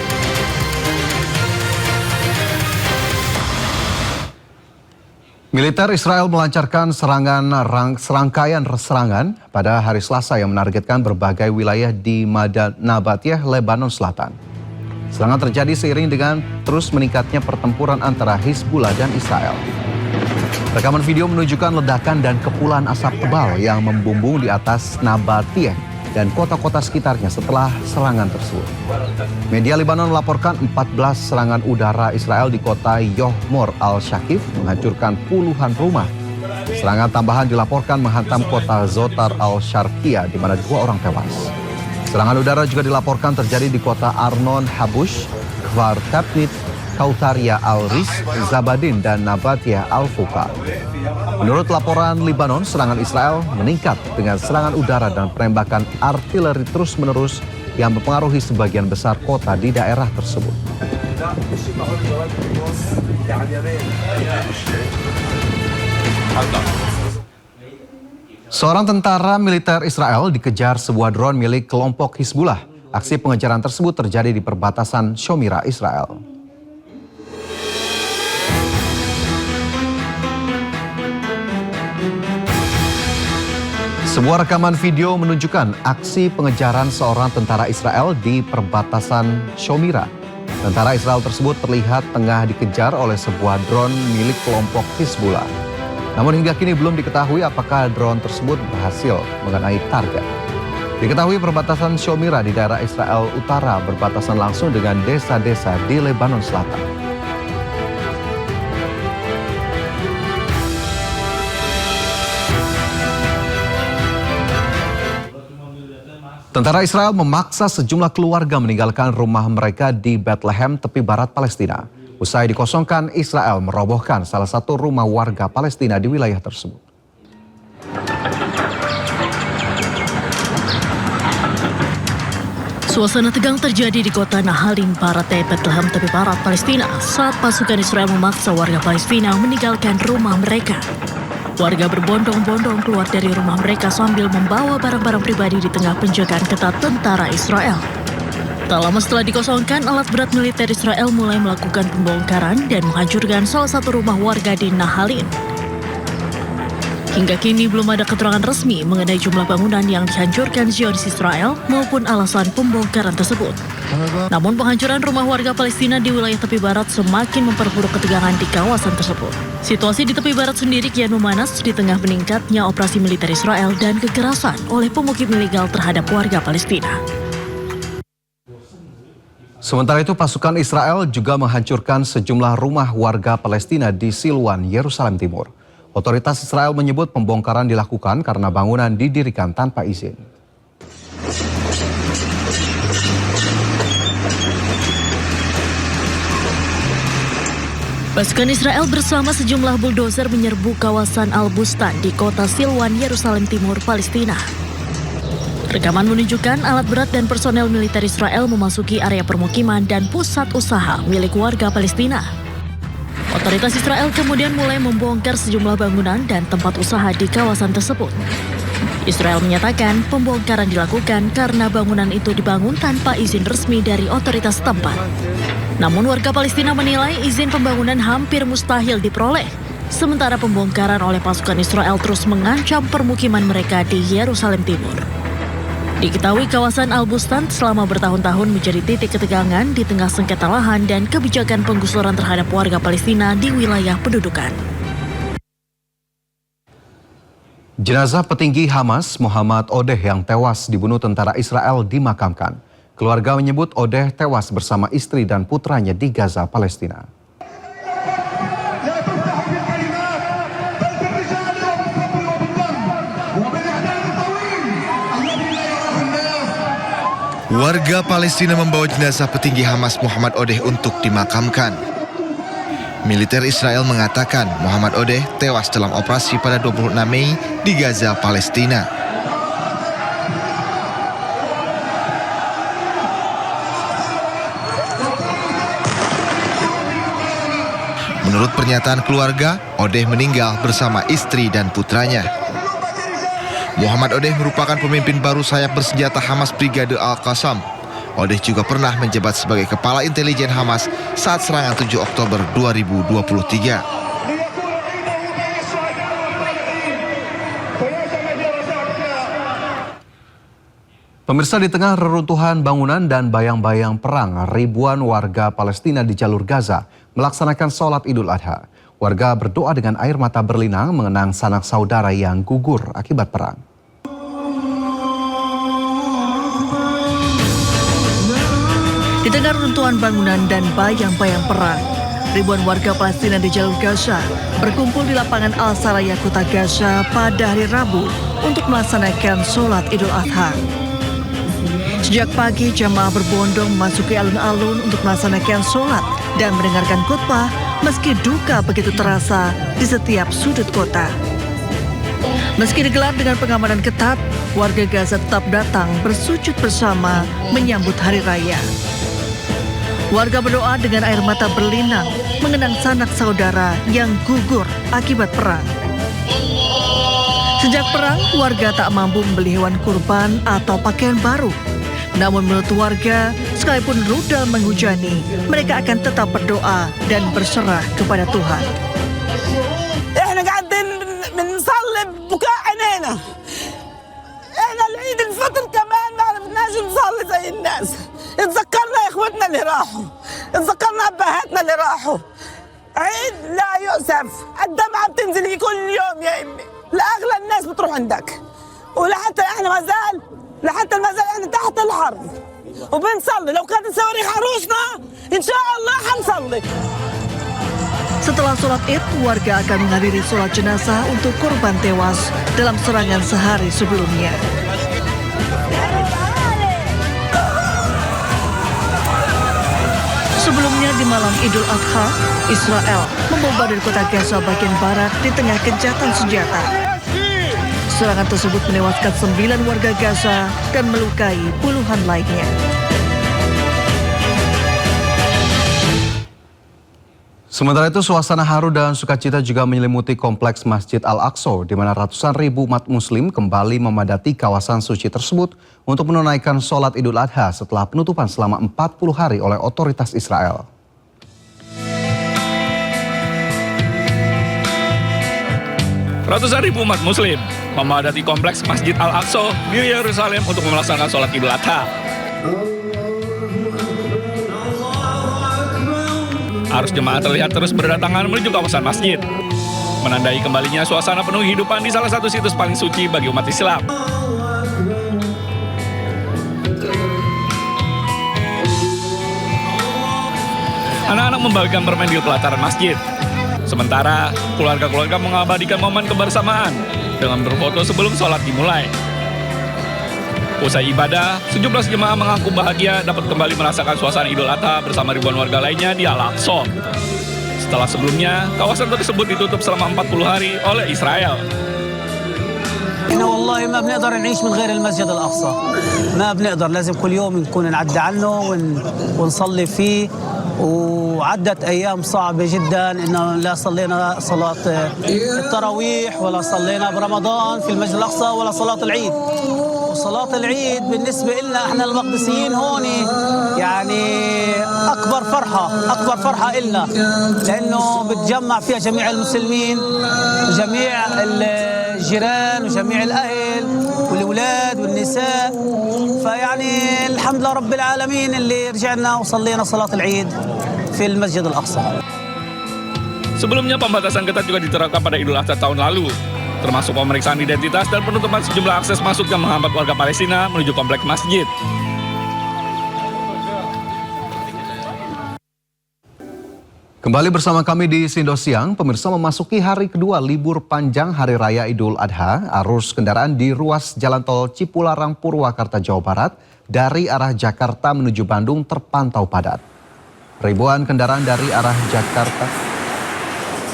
S3: Militer Israel melancarkan serangkaian serangan pada hari Selasa yang menargetkan berbagai wilayah di Nabatiyah, Lebanon Selatan. Serangan terjadi seiring dengan terus meningkatnya pertempuran antara Hizbullah dan Israel. Rekaman video menunjukkan ledakan dan kepulan asap tebal yang membumbung di atas Nabatiyah dan kota-kota sekitarnya setelah serangan tersebut. Media Lebanon melaporkan 14 serangan udara Israel di kota Yohmor al-Shakif menghancurkan puluhan rumah. Serangan tambahan dilaporkan menghantam kota Zotar al-Sharqiyah di mana 2 orang tewas. Serangan udara juga dilaporkan terjadi di kota Arnon Habush, Kfar Tabnit, Kautaria al-Ris, Zabadin, dan Nabatiyah al-Fuqa. Menurut laporan Lebanon, serangan Israel meningkat dengan serangan udara dan penembakan artileri terus-menerus yang mempengaruhi sebagian besar kota di daerah tersebut. Seorang tentara militer Israel dikejar sebuah drone milik kelompok Hizbullah. Aksi pengejaran tersebut terjadi di perbatasan Shomira, Israel. Sebuah rekaman video menunjukkan aksi pengejaran seorang tentara Israel di perbatasan Shomira. Tentara Israel tersebut terlihat tengah dikejar oleh sebuah drone milik kelompok Hizbullah. Namun hingga kini belum diketahui apakah drone tersebut berhasil mengenai target. Diketahui perbatasan Shomira di daerah Israel Utara berbatasan langsung dengan desa-desa di Lebanon Selatan. Tentara Israel memaksa sejumlah keluarga meninggalkan rumah mereka di Bethlehem, tepi barat Palestina. Usai dikosongkan, Israel merobohkan salah satu rumah warga Palestina di wilayah tersebut.
S13: Suasana tegang terjadi di kota Nahalin, Barat Bethlehem, tepi barat Palestina saat pasukan Israel memaksa warga Palestina meninggalkan rumah mereka. Warga berbondong-bondong keluar dari rumah mereka sambil membawa barang-barang pribadi di tengah penjagaan ketat tentara Israel. Tak lama setelah dikosongkan, alat berat militer Israel mulai melakukan pembongkaran dan menghancurkan salah satu rumah warga di Nahalin. Hingga kini belum ada keterangan resmi mengenai jumlah bangunan yang dihancurkan Zionis Israel maupun alasan pembongkaran tersebut. Namun penghancuran rumah warga Palestina di wilayah tepi barat semakin memperburuk ketegangan di kawasan tersebut. Situasi di tepi barat sendiri kian memanas di tengah meningkatnya operasi militer Israel dan kekerasan oleh pemukim ilegal terhadap warga Palestina.
S3: Sementara itu, pasukan Israel juga menghancurkan sejumlah rumah warga Palestina di Silwan, Yerusalem Timur. Otoritas Israel menyebut pembongkaran dilakukan karena bangunan didirikan tanpa izin.
S13: Pasukan Israel bersama sejumlah buldozer menyerbu kawasan Al-Bustan di kota Silwan, Yerusalem Timur, Palestina. Rekaman menunjukkan alat berat dan personel militer Israel memasuki area permukiman dan pusat usaha milik warga Palestina. Otoritas Israel kemudian mulai membongkar sejumlah bangunan dan tempat usaha di kawasan tersebut. Israel menyatakan pembongkaran dilakukan karena bangunan itu dibangun tanpa izin resmi dari otoritas tempat. Namun warga Palestina menilai izin pembangunan hampir mustahil diperoleh, sementara pembongkaran oleh pasukan Israel terus mengancam permukiman mereka di Yerusalem Timur. Diketahui kawasan Al-Bustan selama bertahun-tahun menjadi titik ketegangan di tengah sengketa lahan dan kebijakan penggusuran terhadap warga Palestina di wilayah pendudukan.
S3: Jenazah petinggi Hamas Muhammad Odeh yang tewas dibunuh tentara Israel dimakamkan. Keluarga menyebut Odeh tewas bersama istri dan putranya di Gaza, Palestina.
S10: Warga Palestina membawa jenazah petinggi Hamas Muhammad Odeh untuk dimakamkan. Militer Israel mengatakan Muhammad Odeh tewas dalam operasi pada 26 Mei di Gaza, Palestina. Menurut pernyataan keluarga, Odeh meninggal bersama istri dan putranya. Muhammad Odeh merupakan pemimpin baru sayap bersenjata Hamas Brigade Al-Qassam. Odeh juga pernah menjabat sebagai kepala intelijen Hamas saat serangan 7 Oktober 2023.
S3: Pemirsa, di tengah reruntuhan bangunan dan bayang-bayang perang, ribuan warga Palestina di jalur Gaza melaksanakan sholat Idul Adha. Warga berdoa dengan air mata berlinang mengenang sanak saudara yang gugur akibat perang.
S13: Di tengah runtuhan bangunan dan bayang-bayang perang, ribuan warga Palestina di jalur Gaza berkumpul di lapangan Al-Saraya, kota Gaza pada hari Rabu untuk melaksanakan sholat Idul Adha. Sejak pagi, jamaah berbondong memasuki alun-alun untuk melaksanakan sholat dan mendengarkan khutbah meski duka begitu terasa di setiap sudut kota. Meski digelar dengan pengamanan ketat, warga Gaza tetap datang bersujud bersama menyambut hari raya. Warga berdoa dengan air mata berlinang mengenang sanak saudara yang gugur akibat perang. Sejak perang, warga tak mampu membeli hewan kurban atau pakaian baru. Namun menurut warga, sekalipun rudal menghujani, mereka akan tetap berdoa dan berserah kepada Tuhan.
S6: احنا قاعدين بنصلي ببكاء عينينا. احنا العيد الفطر كمان ما عرفناش نصلي زي الناس. اتذكرنا اخوتنا اللي راحوا، اتذكرنا ابهاتنا اللي راحوا. عيد لا يؤسف، الدمعة بتنزل كل يوم يا امي، لاغلى الناس بتروح عندك. ولحتى احنا ما زال احنا تحت الحرب وبنصلي، لو كانت الصواريخ عروشنا ان شاء الله حنصلي.
S13: Setelah sholat Id, warga akan menghadiri sholat jenazah untuk korban tewas dalam serangan sehari sebelumnya. Sebelumnya di malam Idul Adha, Israel membombardir kota Gaza bagian barat di tengah gencatan senjata. Serangan tersebut menewaskan 9 warga Gaza dan melukai puluhan lainnya.
S3: Sementara itu, suasana haru dan sukacita juga menyelimuti kompleks Masjid Al-Aqsa, di mana ratusan ribu umat muslim kembali memadati kawasan suci tersebut untuk menunaikan sholat Idul Adha setelah penutupan selama 40 hari oleh otoritas Israel.
S14: Ratusan ribu umat muslim memadati kompleks Masjid Al-Aqsa di Yerusalem untuk melaksanakan sholat Idul Adha. Arus jemaah terlihat terus berdatangan menuju kawasan masjid, menandai kembalinya suasana penuh kehidupan di salah satu situs paling suci bagi umat Islam. Anak-anak membagikan permen di pelataran masjid. Sementara, keluarga-keluarga mengabadikan momen kebersamaan dengan berfoto sebelum sholat dimulai. Usai ibadah, sejumlah jemaah mengaku bahagia dapat kembali merasakan suasana Idul Adha bersama ribuan warga lainnya di Al-Aqsa. Setelah sebelumnya, kawasan tersebut ditutup selama 40 hari oleh Israel.
S6: احنا والله ما بنقدر نعيش من غير المسجد الأقصى، ما بنقدر، لازم كل يوم نكون نعدي عنه ونصلي فيه، وعدت أيام صعبة جدا إنه لا صلينا صلاة التراويح ولا صلينا برمضان في المسجد الأقصى ولا صلاة العيد. وصلاة العيد بالنسبة لنا احنا المقدسيين هون يعني أكبر فرحة إلنا، لأنه بتجمع فيها جميع المسلمين وجميع الجيران وجميع الأهل والأولاد والنساء، فيعني الحمد لله رب العالمين اللي رجعنا وصلينا صلاة العيد في المسجد الأقصى.
S14: Sebelumnya pembatasan ketat juga diterapkan pada Idul Adha tahun lalu, termasuk pemeriksaan identitas dan penutupan sejumlah akses masuk yang menghambat warga Palestina menuju kompleks masjid.
S3: Kembali bersama kami di Sindosiang, pemirsa, memasuki hari kedua libur panjang Hari Raya Idul Adha, arus kendaraan di ruas Jalan Tol Cipularang Purwakarta, Jawa Barat dari arah Jakarta menuju Bandung terpantau padat. Ribuan kendaraan dari arah Jakarta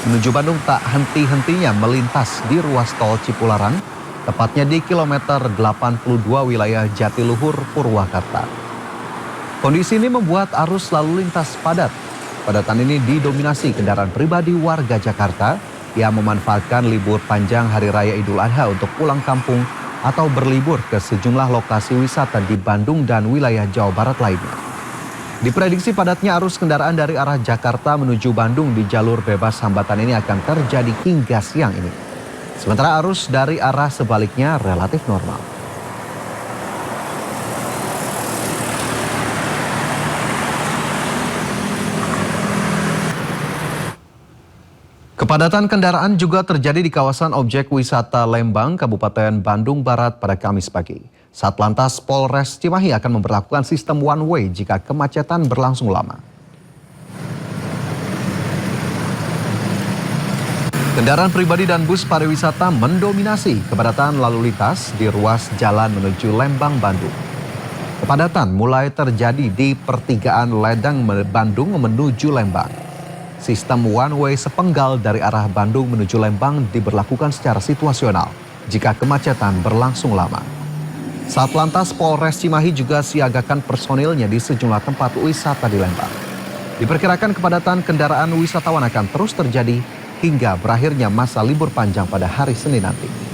S3: menuju Bandung tak henti-hentinya melintas di ruas Tol Cipularang, tepatnya di kilometer 82 wilayah Jatiluhur, Purwakarta. Kondisi ini membuat arus lalu lintas padat. Padatan ini didominasi kendaraan pribadi warga Jakarta yang memanfaatkan libur panjang Hari Raya Idul Adha untuk pulang kampung atau berlibur ke sejumlah lokasi wisata di Bandung dan wilayah Jawa Barat lainnya. Diprediksi padatnya arus kendaraan dari arah Jakarta menuju Bandung di jalur bebas hambatan ini akan terjadi hingga siang ini. Sementara arus dari arah sebaliknya relatif normal. Kepadatan kendaraan juga terjadi di kawasan objek wisata Lembang, Kabupaten Bandung Barat pada Kamis pagi. Satlantas Polres Cimahi akan memberlakukan sistem one way jika kemacetan berlangsung lama. Kendaraan pribadi dan bus pariwisata mendominasi kepadatan lalu lintas di ruas jalan menuju Lembang, Bandung. Kepadatan mulai terjadi di pertigaan Ledang Bandung menuju Lembang. Sistem one way sepenggal dari arah Bandung menuju Lembang diberlakukan secara situasional jika kemacetan berlangsung lama. Satlantas Polres Cimahi juga siagakan personilnya di sejumlah tempat wisata di Lembang. Diperkirakan kepadatan kendaraan wisatawan akan terus terjadi hingga berakhirnya masa libur panjang pada hari Senin nanti.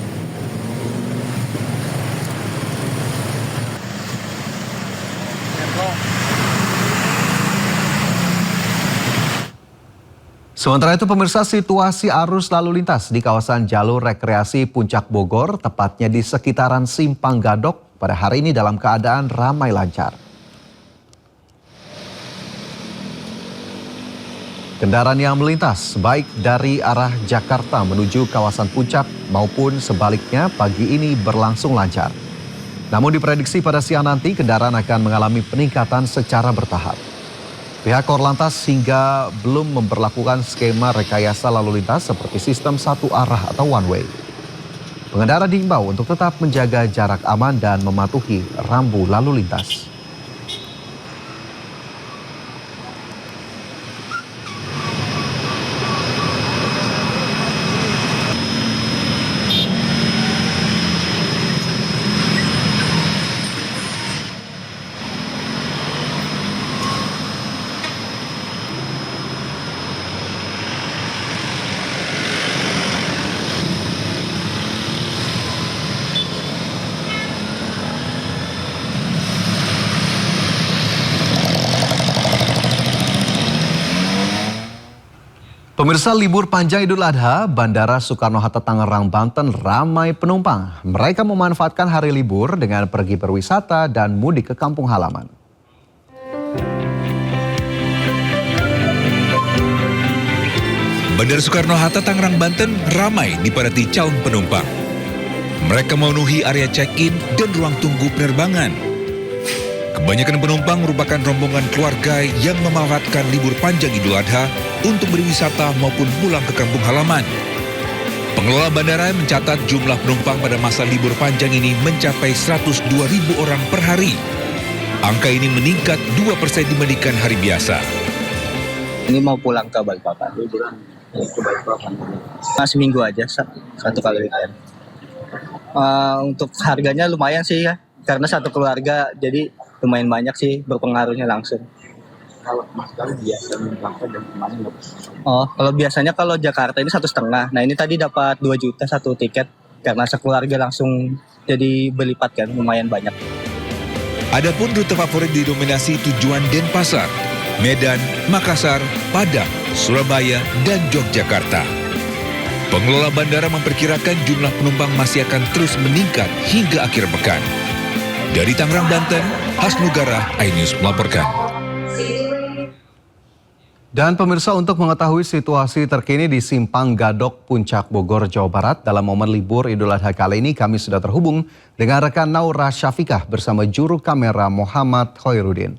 S3: Sementara itu pemirsa, situasi arus lalu lintas di kawasan jalur rekreasi Puncak Bogor, tepatnya di sekitaran Simpang Gadok, pada hari ini dalam keadaan ramai lancar. Kendaraan yang melintas baik dari arah Jakarta menuju kawasan Puncak maupun sebaliknya pagi ini berlangsung lancar. Namun diprediksi pada siang nanti kendaraan akan mengalami peningkatan secara bertahap. Pihak Korlantas hingga belum memberlakukan skema rekayasa lalu lintas seperti sistem satu arah atau one way. Pengendara diimbau untuk tetap menjaga jarak aman dan mematuhi rambu lalu lintas. Pemirsa, libur panjang Idul Adha, Bandara Soekarno-Hatta Tangerang, Banten ramai penumpang. Mereka memanfaatkan hari libur dengan pergi berwisata dan mudik ke kampung halaman.
S16: Bandara Soekarno-Hatta Tangerang, Banten ramai dipadati calon penumpang. Mereka memenuhi area check-in dan ruang tunggu penerbangan. Kebanyakan penumpang merupakan rombongan keluarga yang memanfaatkan libur panjang Idul Adha untuk berwisata maupun pulang ke kampung halaman. Pengelola bandara mencatat jumlah penumpang pada masa libur panjang ini mencapai 102.000 orang per hari. Angka ini meningkat 2% dibandingkan hari biasa.
S17: Ini mau pulang ke Balikpapan. Seminggu aja, satu kali weekend. Untuk harganya lumayan sih ya, karena satu keluarga jadi lumayan banyak sih berpengaruhnya langsung. Kalau Mas kali biasa berangkat dan kemarin nggak? Oh, kalau biasanya kalau Jakarta ini 1,5. Nah ini tadi dapat 2 juta satu tiket karena sekeluarga langsung jadi berlipat kan, lumayan banyak.
S16: Adapun rute favorit didominasi tujuan Denpasar, Medan, Makassar, Padang, Surabaya, dan Yogyakarta. Pengelola bandara memperkirakan jumlah penumpang masih akan terus meningkat hingga akhir pekan. Dari Tangerang, Banten, Hasnugara, iNews melaporkan.
S3: Dan pemirsa, untuk mengetahui situasi terkini di Simpang Gadok, Puncak Bogor, Jawa Barat dalam momen libur Idul Adha kali ini, kami sudah terhubung dengan rekan Naura Syafikah bersama juru kamera Muhammad Khairuddin.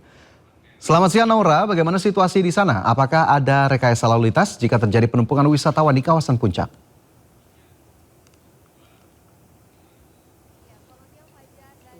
S3: Selamat siang Naura, bagaimana situasi di sana? Apakah ada rekayasa lalu lintas jika terjadi penumpukan wisatawan di kawasan puncak?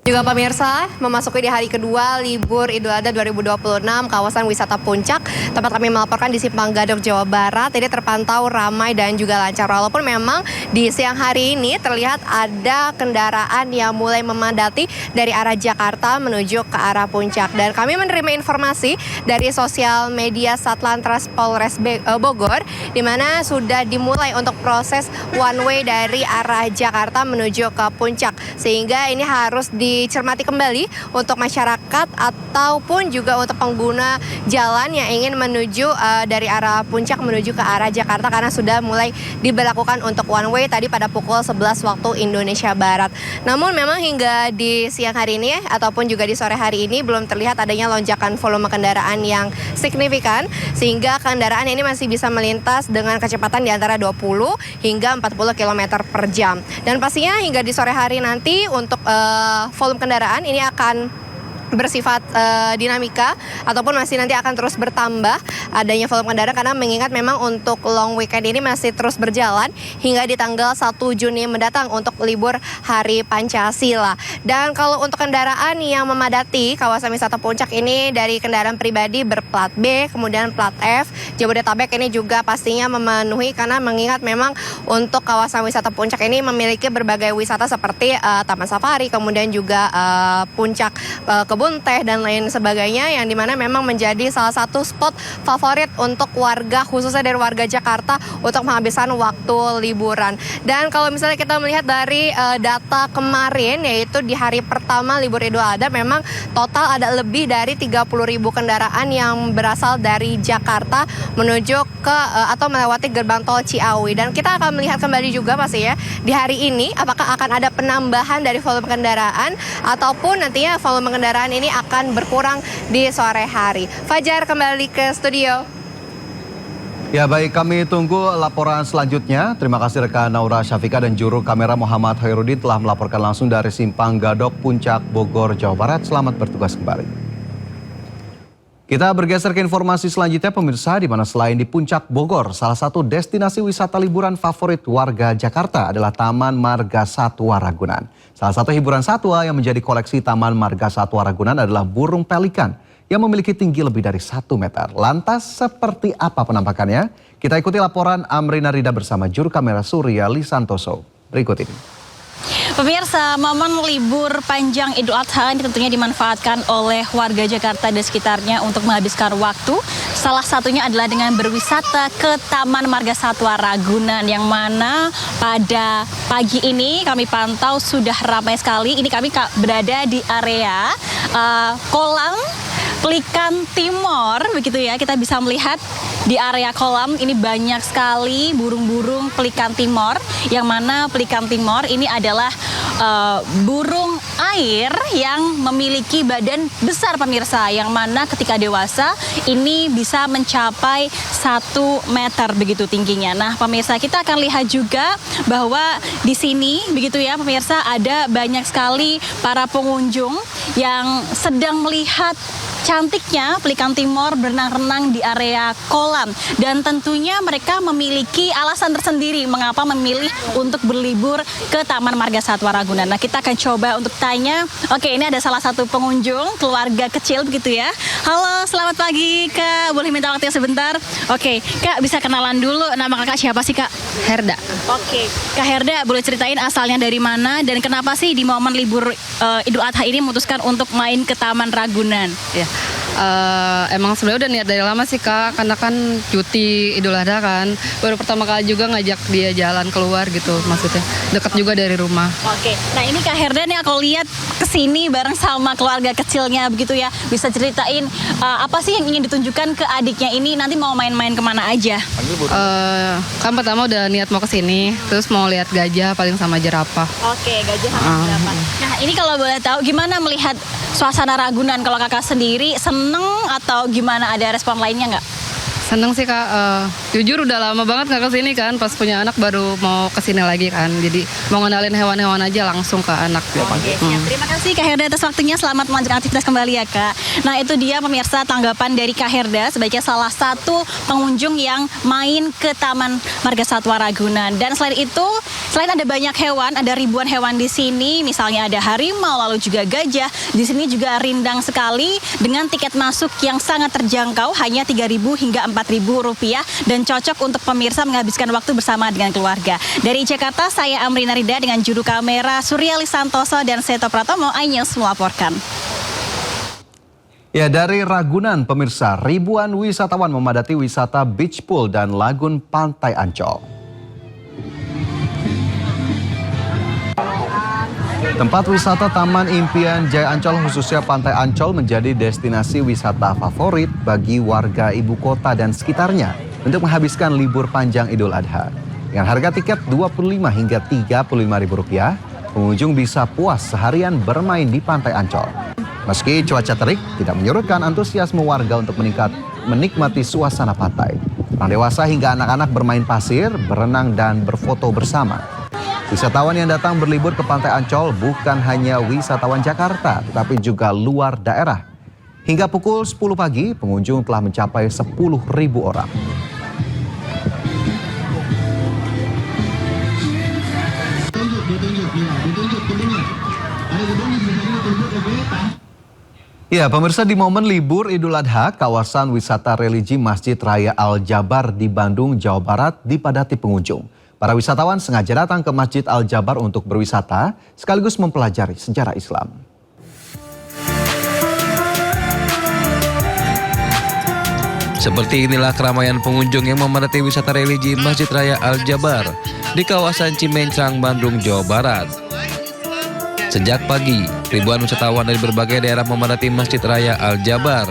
S19: Juga pemirsa, memasuki di hari kedua libur Idul Adha 2026, kawasan wisata Puncak, tempat kami melaporkan di Simpang Gadok, Jawa Barat, ini terpantau ramai dan juga lancar. Walaupun memang di siang hari ini terlihat ada kendaraan yang mulai memadati dari arah Jakarta menuju ke arah Puncak. Dan kami menerima informasi dari sosial media Satlantas Polres Bogor, di mana sudah dimulai untuk proses one way dari arah Jakarta menuju ke Puncak. Sehingga ini harus dicermati kembali untuk masyarakat ataupun juga untuk pengguna jalan yang ingin menuju dari arah Puncak menuju ke arah Jakarta, karena sudah mulai diberlakukan untuk one way tadi pada pukul 11 waktu Indonesia Barat. Namun memang hingga di siang hari ini ataupun juga di sore hari ini belum terlihat adanya lonjakan volume kendaraan yang signifikan, sehingga kendaraan ini masih bisa melintas dengan kecepatan di antara 20 hingga 40 km per jam. Dan pastinya hingga di sore hari nanti untuk volume kendaraan ini akan bersifat dinamika ataupun masih nanti akan terus bertambah adanya volume kendaraan, karena mengingat memang untuk long weekend ini masih terus berjalan hingga di tanggal 1 Juni mendatang untuk libur Hari Pancasila. Dan kalau untuk kendaraan yang memadati kawasan wisata Puncak ini dari kendaraan pribadi berplat B, kemudian plat F, Jabodetabek ini juga pastinya memenuhi, karena mengingat memang untuk kawasan wisata Puncak ini memiliki berbagai wisata seperti Taman Safari, kemudian juga Puncak Kebun Teh dan lain sebagainya, yang dimana memang menjadi salah satu spot favorit untuk warga, khususnya dari warga Jakarta untuk menghabiskan waktu liburan. Dan kalau misalnya kita melihat dari data kemarin, yaitu di hari pertama libur Idul Adha, memang total ada lebih dari 30.000 kendaraan yang berasal dari Jakarta menuju ke atau melewati gerbang tol Ciawi. Dan kita akan melihat kembali juga pasti ya di hari ini apakah akan ada penambahan dari volume kendaraan ataupun nantinya volume kendaraan ini akan berkurang di sore hari. Fajar, kembali ke studio.
S3: Ya baik, kami tunggu laporan selanjutnya. Terima kasih rekan Naura Syafikah dan juru kamera Muhammad Khairuddin telah melaporkan langsung dari Simpang Gadok, Puncak Bogor, Jawa Barat. Selamat bertugas kembali. Kita bergeser ke informasi selanjutnya pemirsa, di mana selain di Puncak Bogor, salah satu destinasi wisata liburan favorit warga Jakarta adalah Taman Marga Satwa Ragunan. Salah satu hiburan satwa yang menjadi koleksi Taman Marga Satwa Ragunan adalah burung pelikan yang memiliki tinggi lebih dari 1 meter. Lantas seperti apa penampakannya? Kita ikuti laporan Amrina Rida bersama juru kamera Surya Lisantoso. Berikut ini.
S21: Pemirsa, momen libur panjang Idul Adha ini tentunya dimanfaatkan oleh warga Jakarta dan sekitarnya untuk menghabiskan waktu. Salah satunya adalah dengan berwisata ke Taman Marga Satwa Ragunan, yang mana pada pagi ini kami pantau sudah ramai sekali. Ini kami berada di area kolam Pelikan Timor, begitu ya. Kita bisa melihat di area kolam ini banyak sekali burung-burung pelikan timor, yang mana pelikan timor ini adalah burung air yang memiliki badan besar pemirsa, yang mana ketika dewasa ini bisa mencapai 1 meter begitu tingginya. Nah pemirsa, kita akan lihat juga bahwa di sini begitu ya pemirsa, ada banyak sekali para pengunjung yang sedang melihat cantiknya Pelikan Timor berenang-renang di area kolam, dan tentunya mereka memiliki alasan tersendiri mengapa memilih untuk berlibur ke Taman Marga Satwa Ragunan. Nah kita akan coba untuk tanya. Oke, ini ada salah satu pengunjung, keluarga kecil begitu ya. Halo, selamat pagi Kak, boleh minta waktunya sebentar? Oke Kak, bisa kenalan dulu, nama kakak siapa sih Kak?
S2: Herda.
S21: Oke, Kak Herda boleh ceritain asalnya dari mana dan kenapa sih di momen libur Idul Adha ini memutuskan untuk main ke Taman Ragunan?
S2: Ya. Emang sebenarnya udah niat dari lama sih Kak, karena kan cuti Idul Adha kan. Baru pertama kali juga ngajak dia jalan keluar gitu, maksudnya dekat juga dari rumah.
S21: Oke, nah ini Kak Herda nih aku lihat kesini bareng sama keluarga kecilnya begitu ya. Bisa ceritain apa sih yang ingin ditunjukkan ke adiknya ini, nanti mau main-main kemana aja?
S2: Kan pertama udah niat mau kesini, terus mau lihat gajah paling sama jerapah.
S21: Oke, gajah sama jerapah. Nah ini kalau boleh tahu gimana melihat suasana Ragunan, kalau kakak sendiri seneng atau gimana, ada respon lainnya nggak?
S2: Seneng sih Kak, jujur udah lama banget nggak kesini kan, pas punya anak baru mau kesini lagi kan, jadi mau ngenalin hewan-hewan aja langsung ke anak.
S21: Terima kasih Kak Herda atas waktunya, selamat melanjutkan aktivitas kembali ya Kak. Nah itu dia pemirsa tanggapan dari Kak Herda sebagai salah satu pengunjung yang main ke Taman Marga Satwa Ragunan. Dan selain itu, selain ada banyak hewan, ada ribuan hewan di sini, misalnya ada harimau, lalu juga gajah. Di sini juga rindang sekali dengan tiket masuk yang sangat terjangkau, hanya 3.000 hingga 4.000 rupiah, dan cocok untuk pemirsa menghabiskan waktu bersama dengan keluarga. Dari Jakarta, saya Amrina Rida dengan juru kamera Suryali Santoso dan Seto Pratomo, iNews melaporkan.
S3: Ya, dari Ragunan, pemirsa, ribuan wisatawan memadati wisata beach pool dan lagun Pantai Ancol. Tempat wisata Taman Impian Jaya Ancol, khususnya Pantai Ancol, menjadi destinasi wisata favorit bagi warga ibu kota dan sekitarnya untuk menghabiskan libur panjang Idul Adha. Dengan harga tiket Rp25 hingga Rp35.000, pengunjung bisa puas seharian bermain di Pantai Ancol. Meski cuaca terik, tidak menyurutkan antusiasme warga untuk menikmati suasana pantai. Orang dewasa hingga anak-anak bermain pasir, berenang, dan berfoto bersama. Wisatawan yang datang berlibur ke Pantai Ancol bukan hanya wisatawan Jakarta, tetapi juga luar daerah. Hingga pukul 10 pagi, pengunjung telah mencapai 10.000 orang. Ya, pemirsa, di momen libur Idul Adha, kawasan wisata religi Masjid Raya Al-Jabar di Bandung, Jawa Barat dipadati pengunjung. Para wisatawan sengaja datang ke Masjid Al-Jabar untuk berwisata, sekaligus mempelajari sejarah Islam.
S1: Seperti inilah keramaian pengunjung yang memadati wisata religi Masjid Raya Al-Jabar di kawasan Cimencrang, Bandung, Jawa Barat. Sejak pagi, ribuan wisatawan dari berbagai daerah memadati Masjid Raya Al-Jabar.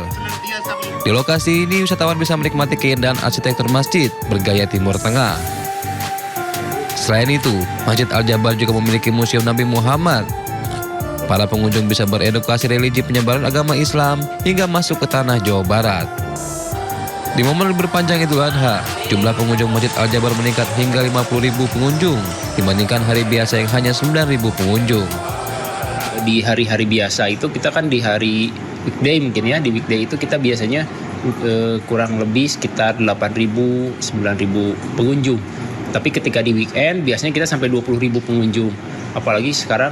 S1: Di lokasi ini, wisatawan bisa menikmati keindahan arsitektur masjid bergaya Timur Tengah. Selain itu, Masjid Al-Jabar juga memiliki Museum Nabi Muhammad. Para pengunjung bisa beredukasi religi penyebaran agama Islam hingga masuk ke tanah Jawa Barat. Di momen libur panjang Idul Adha, jumlah pengunjung Masjid Al-Jabar meningkat hingga 50.000 pengunjung dibandingkan hari biasa yang hanya 9.000 pengunjung.
S4: Di hari-hari biasa itu kita kan di hari weekday mungkin ya, di weekday itu kita biasanya kurang lebih sekitar 8.000, 9.000 pengunjung. Tapi ketika di weekend biasanya kita sampai 20.000 pengunjung. Apalagi sekarang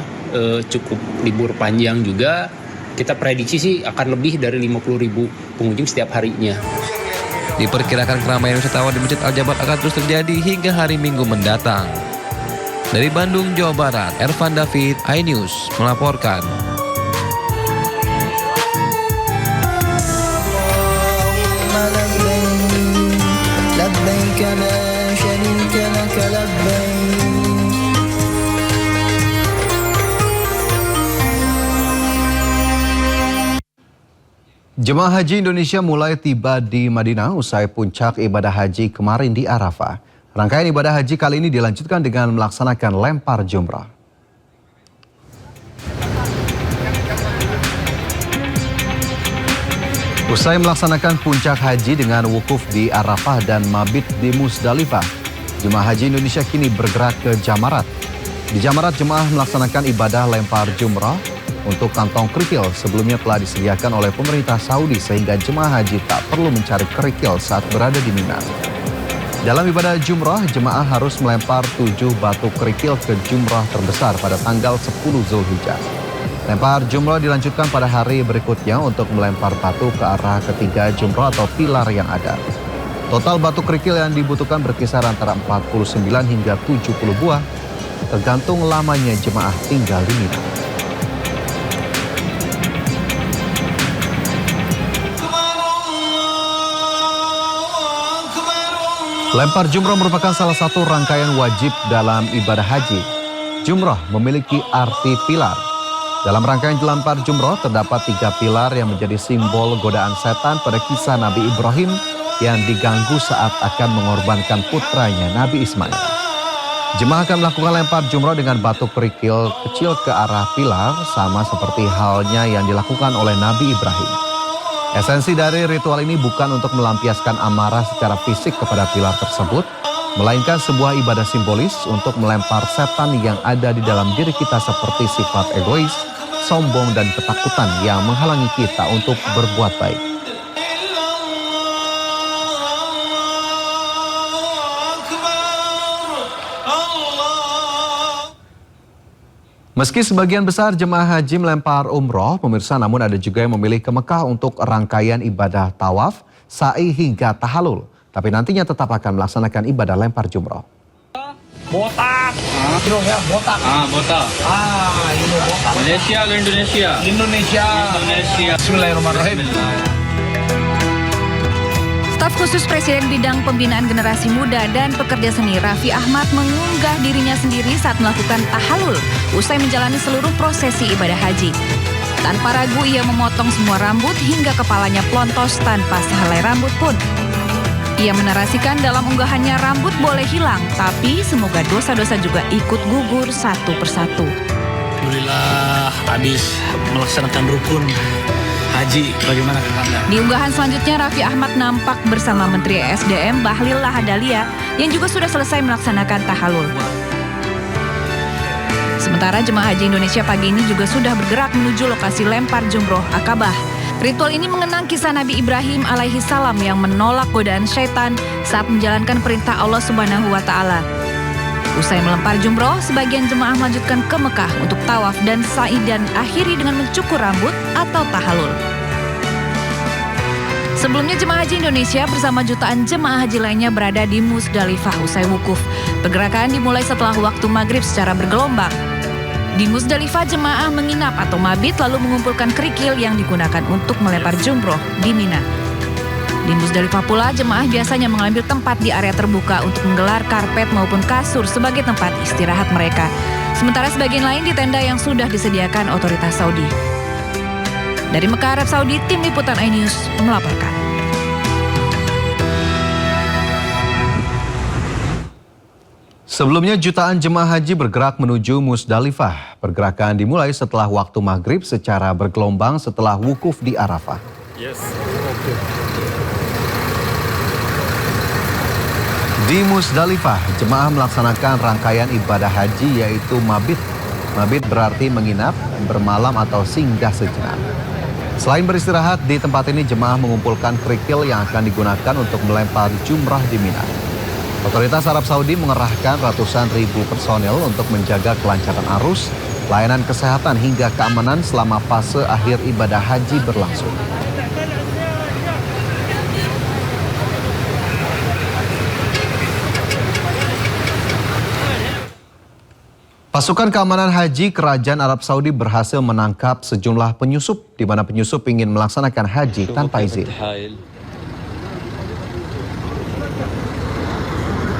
S4: cukup libur panjang juga, kita prediksi sih akan lebih dari 50.000 pengunjung setiap harinya.
S1: Diperkirakan keramaian wisatawan di Masjid Al-Jabar akan terus terjadi hingga hari Minggu mendatang. Dari Bandung, Jawa Barat, Ervan David, iNews melaporkan.
S3: Jemaah haji Indonesia mulai tiba di Madinah usai puncak ibadah haji kemarin di Arafah. Rangkaian ibadah haji kali ini dilanjutkan dengan melaksanakan lempar jumrah. Usai melaksanakan puncak haji dengan wukuf di Arafah dan mabit di Musdalifah, jemaah haji Indonesia kini bergerak ke Jamarat. Di Jamarat, jemaah melaksanakan ibadah lempar jumrah untuk kantong kerikil sebelumnya telah disediakan oleh pemerintah Saudi sehingga jemaah haji tak perlu mencari kerikil saat berada di Mina. Dalam ibadah jumrah, jemaah harus melempar 7 batu kerikil ke jumrah terbesar pada tanggal 10 Zulhijjah. Lempar jumrah dilanjutkan pada hari berikutnya untuk melempar batu ke arah ketiga jumrah atau pilar yang ada. Total batu kerikil yang dibutuhkan berkisar antara 49 hingga 70 buah, tergantung lamanya jemaah tinggal di Mina. Lempar jumrah merupakan salah satu rangkaian wajib dalam ibadah haji. Jumrah memiliki arti pilar. Dalam rangkaian lempar jumrah terdapat 3 pilar yang menjadi simbol godaan setan pada kisah Nabi Ibrahim yang diganggu saat akan mengorbankan putranya Nabi Ismail. Jemaah akan melakukan lempar jumrah dengan batu kerikil kecil ke arah pilar sama seperti halnya yang dilakukan oleh Nabi Ibrahim. Esensi dari ritual ini bukan untuk melampiaskan amarah secara fisik kepada pilar tersebut, melainkan sebuah ibadah simbolis untuk melempar setan yang ada di dalam diri kita seperti sifat egois, sombong dan ketakutan yang menghalangi kita untuk berbuat baik. Meski sebagian besar jemaah haji melempar umroh, pemirsa, namun ada juga yang memilih ke Mekah untuk rangkaian ibadah tawaf, sa'i hingga tahalul. Tapi nantinya tetap akan melaksanakan ibadah lempar jumroh.
S5: Botak. Ya, botak. Botak. Ini botak. Malaysia atau Indonesia? Indonesia. Bismillahirrahmanirrahim.
S7: Staf khusus Presiden Bidang Pembinaan Generasi Muda dan Pekerja Seni Raffi Ahmad mengunggah dirinya sendiri saat melakukan tahalul usai menjalani seluruh prosesi ibadah haji. Tanpa ragu ia memotong semua rambut hingga kepalanya pelontos tanpa sehelai rambut pun. Ia menarasikan dalam unggahannya rambut boleh hilang, tapi semoga dosa-dosa juga ikut gugur satu persatu.
S20: Alhamdulillah habis melaksanakan rukun haji, bagaimana Anda?
S7: Di unggahan selanjutnya Raffi Ahmad nampak bersama Menteri ESDM Bahlil Lahadalia yang juga sudah selesai melaksanakan tahalul. Sementara jemaah haji Indonesia pagi ini juga sudah bergerak menuju lokasi lempar jumroh Akabah. Ritual ini mengenang kisah Nabi Ibrahim alaihi salam yang menolak godaan syaitan saat menjalankan perintah Allah Subhanahu wa Ta'ala. Usai melempar jumroh, sebagian jemaah melanjutkan ke Mekah untuk tawaf dan sa'i dan akhiri dengan mencukur rambut atau tahalul. Sebelumnya jemaah haji Indonesia bersama jutaan jemaah haji lainnya berada di Musdalifah usai wukuf. Pergerakan dimulai setelah waktu maghrib secara bergelombang. Di Musdalifah jemaah menginap atau mabit lalu mengumpulkan kerikil yang digunakan untuk melempar jumroh di Mina. Di Musdalifah pula, jemaah biasanya mengambil tempat di area terbuka untuk menggelar karpet maupun kasur sebagai tempat istirahat mereka. Sementara sebagian lain di tenda yang sudah disediakan otoritas Saudi. Dari Mekah, Arab Saudi, tim liputan iNews melaporkan.
S3: Sebelumnya jutaan jemaah haji bergerak menuju Musdalifah. Pergerakan dimulai setelah waktu maghrib secara bergelombang setelah wukuf di Arafah. Di Musdalifah, jemaah melaksanakan rangkaian ibadah haji yaitu mabit. Mabit berarti menginap, bermalam atau singgah sejenak. Selain beristirahat, di tempat ini jemaah mengumpulkan kerikil yang akan digunakan untuk melempar jumrah di Mina. Otoritas Arab Saudi mengerahkan ratusan ribu personel untuk menjaga kelancaran arus, layanan kesehatan hingga keamanan selama fase akhir ibadah haji berlangsung. Pasukan keamanan haji Kerajaan Arab Saudi berhasil menangkap sejumlah penyusup, di mana penyusup ingin melaksanakan haji tanpa izin.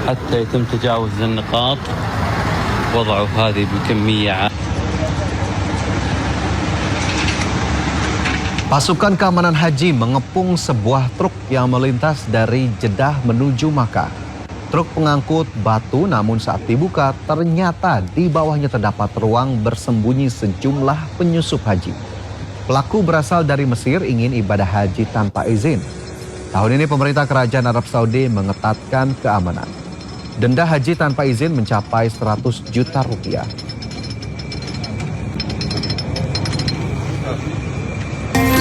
S22: حتى يتم تجاوز النقاط وضعوا هذه بكمية.
S3: Pasukan keamanan haji mengepung sebuah truk yang melintas dari Jeddah menuju Makkah. Truk pengangkut batu, namun saat dibuka ternyata di bawahnya terdapat ruang bersembunyi sejumlah penyusup haji. Pelaku berasal dari Mesir ingin ibadah haji tanpa izin. Tahun ini pemerintah Kerajaan Arab Saudi mengetatkan keamanan. Denda haji tanpa izin mencapai 100 juta rupiah.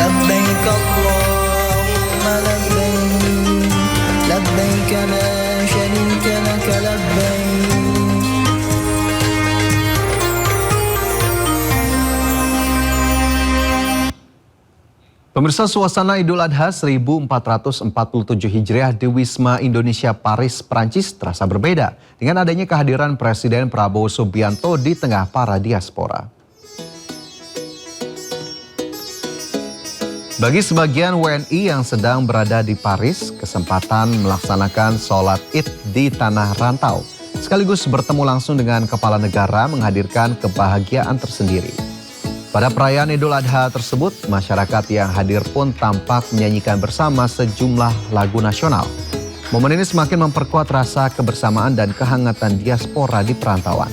S8: لبيك اللهم لبيك لبيك لا شريك لك لبيك.
S3: Pemirsa, suasana Idul Adha 1447 Hijriah di Wisma Indonesia Paris, Prancis terasa berbeda dengan adanya kehadiran Presiden Prabowo Subianto di tengah para diaspora. Bagi sebagian WNI yang sedang berada di Paris, kesempatan melaksanakan sholat Id di tanah rantau, sekaligus bertemu langsung dengan kepala negara menghadirkan kebahagiaan tersendiri. Pada perayaan Idul Adha tersebut, masyarakat yang hadir pun tampak menyanyikan bersama sejumlah lagu nasional. Momen ini semakin memperkuat rasa kebersamaan dan kehangatan diaspora di perantauan.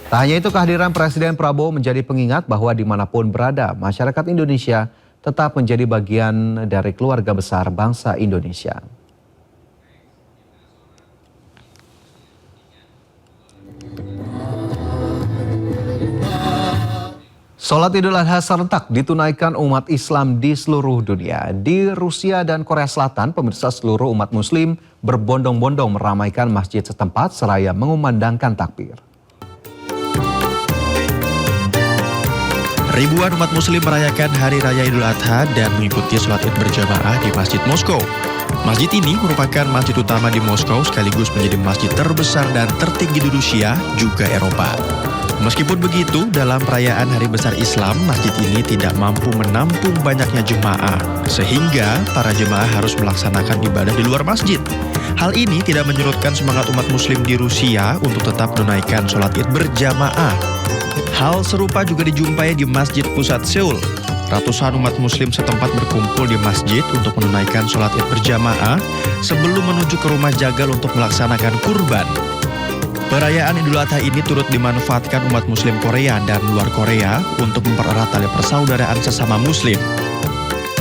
S3: Tak hanya itu, kehadiran Presiden Prabowo menjadi pengingat bahwa dimanapun berada, masyarakat Indonesia tetap menjadi bagian dari keluarga besar bangsa Indonesia. Sholat Idul Adha serentak ditunaikan umat Islam di seluruh dunia. Di Rusia dan Korea Selatan, pemirsa, seluruh umat Muslim berbondong-bondong meramaikan masjid setempat seraya mengumandangkan takbir.
S15: Ribuan umat Muslim merayakan Hari Raya Idul Adha dan mengikuti sholat Id berjamaah di Masjid Moskow. Masjid ini merupakan masjid utama di Moskow sekaligus menjadi masjid terbesar dan tertinggi di Rusia juga Eropa. Meskipun begitu, dalam perayaan Hari Besar Islam, masjid ini tidak mampu menampung banyaknya jemaah, sehingga para jemaah harus melaksanakan ibadah di luar masjid. Hal ini tidak menyurutkan semangat umat Muslim di Rusia untuk tetap menunaikan sholat Id berjamaah. Hal serupa juga dijumpai di Masjid Pusat Seoul. Ratusan umat Muslim setempat berkumpul di masjid untuk menunaikan sholat Id berjamaah sebelum menuju ke rumah jagal untuk melaksanakan kurban. Perayaan Idul Adha ini turut dimanfaatkan umat Muslim Korea dan luar Korea untuk mempererat tali persaudaraan sesama Muslim.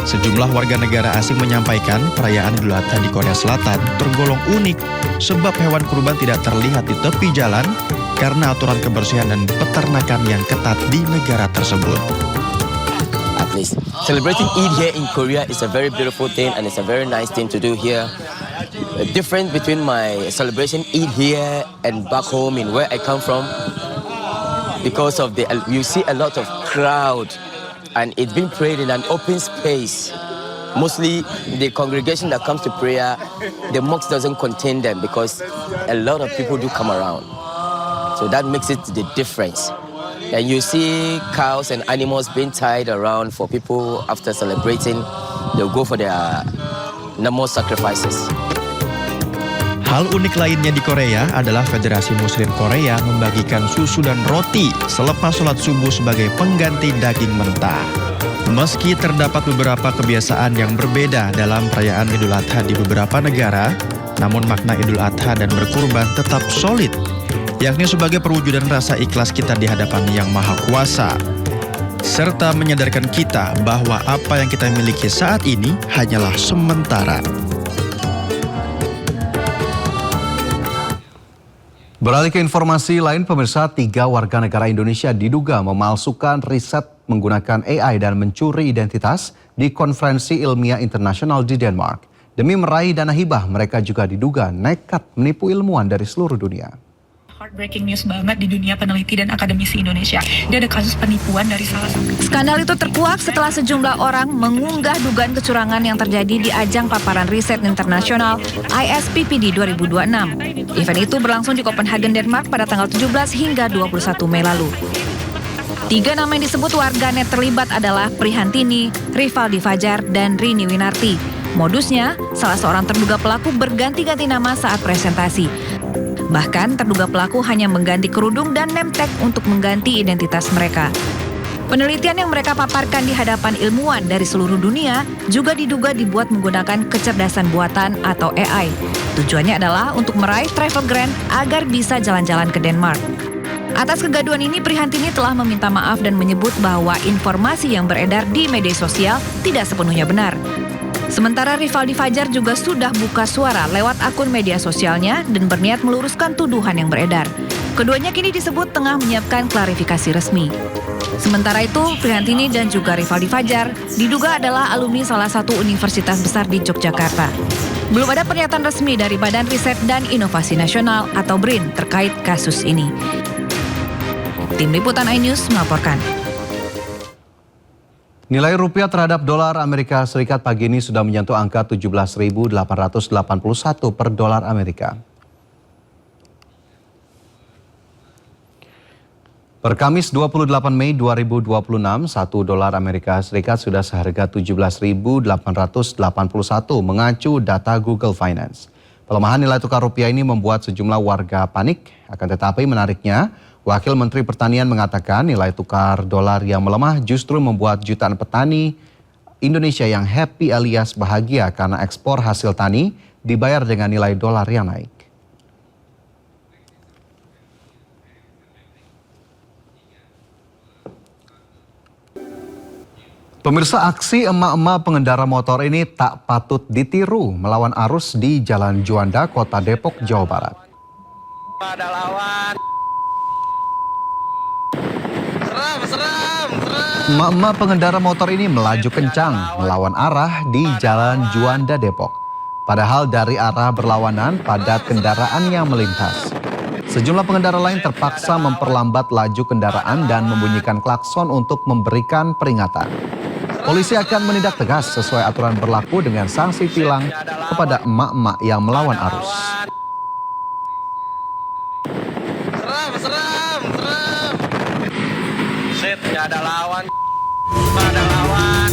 S15: Sejumlah warga negara asing menyampaikan perayaan Idul Adha di Korea Selatan tergolong unik sebab hewan kurban tidak terlihat di tepi jalan karena aturan kebersihan dan peternakan yang ketat di negara tersebut.
S23: At least celebrating Eid here in Korea is a very beautiful thing and it's a very nice thing to do here. Different between my celebration Eid here and back home in where I come from, because of you see a lot of crowd and it's been prayed in an open space. Mostly the congregation that comes to prayer, the mosque doesn't contain them because a lot of people do come around. So that makes it the difference. And you see cows and animals being tied around for people after celebrating. They'll go for their normal sacrifices.
S15: Hal unik lainnya di Korea adalah Federasi Muslim Korea membagikan susu dan roti selepas sholat subuh sebagai pengganti daging mentah. Meski terdapat beberapa kebiasaan yang berbeda dalam perayaan Idul Adha di beberapa negara, namun makna Idul Adha dan berkurban tetap solid, yakni sebagai perwujudan rasa ikhlas kita di hadapan Yang Maha Kuasa, serta menyadarkan kita bahwa apa yang kita miliki saat ini hanyalah sementara.
S3: Beralih ke informasi lain, pemirsa, 3 warga negara Indonesia diduga memalsukan riset menggunakan AI dan mencuri identitas di konferensi ilmiah internasional di Denmark. Demi meraih dana hibah, mereka juga diduga nekat menipu ilmuwan dari seluruh dunia.
S24: Heartbreaking news banget di dunia peneliti dan akademisi Indonesia. Dia ada kasus penipuan dari salah satu.
S7: Skandal itu terkuak setelah sejumlah orang mengunggah dugaan kecurangan yang terjadi di ajang paparan riset internasional ISPPD 2026. Event itu berlangsung di Copenhagen, Denmark pada tanggal 17 hingga 21 Mei lalu. 3 nama yang disebut warganet terlibat adalah Prihantini, Rivaldi Fajar, dan Rini Winarti. Modusnya, salah seorang terduga pelaku berganti-ganti nama saat presentasi. Bahkan terduga pelaku hanya mengganti kerudung dan name tag untuk mengganti identitas mereka. Penelitian yang mereka paparkan di hadapan ilmuwan dari seluruh dunia juga diduga dibuat menggunakan kecerdasan buatan atau AI. Tujuannya adalah untuk meraih travel grant agar bisa jalan-jalan ke Denmark. Atas kegaduhan ini, Prihantini telah meminta maaf dan menyebut bahwa informasi yang beredar di media sosial tidak sepenuhnya benar. Sementara Rivaldi Fajar juga sudah buka suara lewat akun media sosialnya dan berniat meluruskan tuduhan yang beredar. Keduanya kini disebut tengah menyiapkan klarifikasi resmi. Sementara itu, Prihantini dan juga Rivaldi Fajar diduga adalah alumni salah satu universitas besar di Yogyakarta. Belum ada pernyataan resmi dari Badan Riset dan Inovasi Nasional atau BRIN terkait kasus ini. Tim Liputan iNews melaporkan.
S3: Nilai rupiah terhadap dolar Amerika Serikat pagi ini sudah menyentuh angka 17.881 per dolar Amerika. Per Kamis 28 Mei 2026, 1 dolar Amerika Serikat sudah seharga 17.881 mengacu data Google Finance. Pelemahan nilai tukar rupiah ini membuat sejumlah warga panik, akan tetapi menariknya, Wakil Menteri Pertanian mengatakan nilai tukar dolar yang melemah justru membuat jutaan petani Indonesia yang happy alias bahagia karena ekspor hasil tani dibayar dengan nilai dolar yang naik. Pemirsa, aksi emak-emak pengendara motor ini tak patut ditiru melawan arus di Jalan Juanda, Kota Depok, Jawa Barat.
S5: Ada lawan.
S3: Emak-emak pengendara motor ini melaju kencang melawan arah di Jalan Juanda, Depok. Padahal dari arah berlawanan padat kendaraan yang melintas. Sejumlah pengendara lain terpaksa memperlambat laju kendaraan dan membunyikan klakson untuk memberikan peringatan. Polisi akan menindak tegas sesuai aturan berlaku dengan sanksi tilang kepada emak-emak yang melawan arus.
S5: Nggak ada lawan. Nggak ada lawan.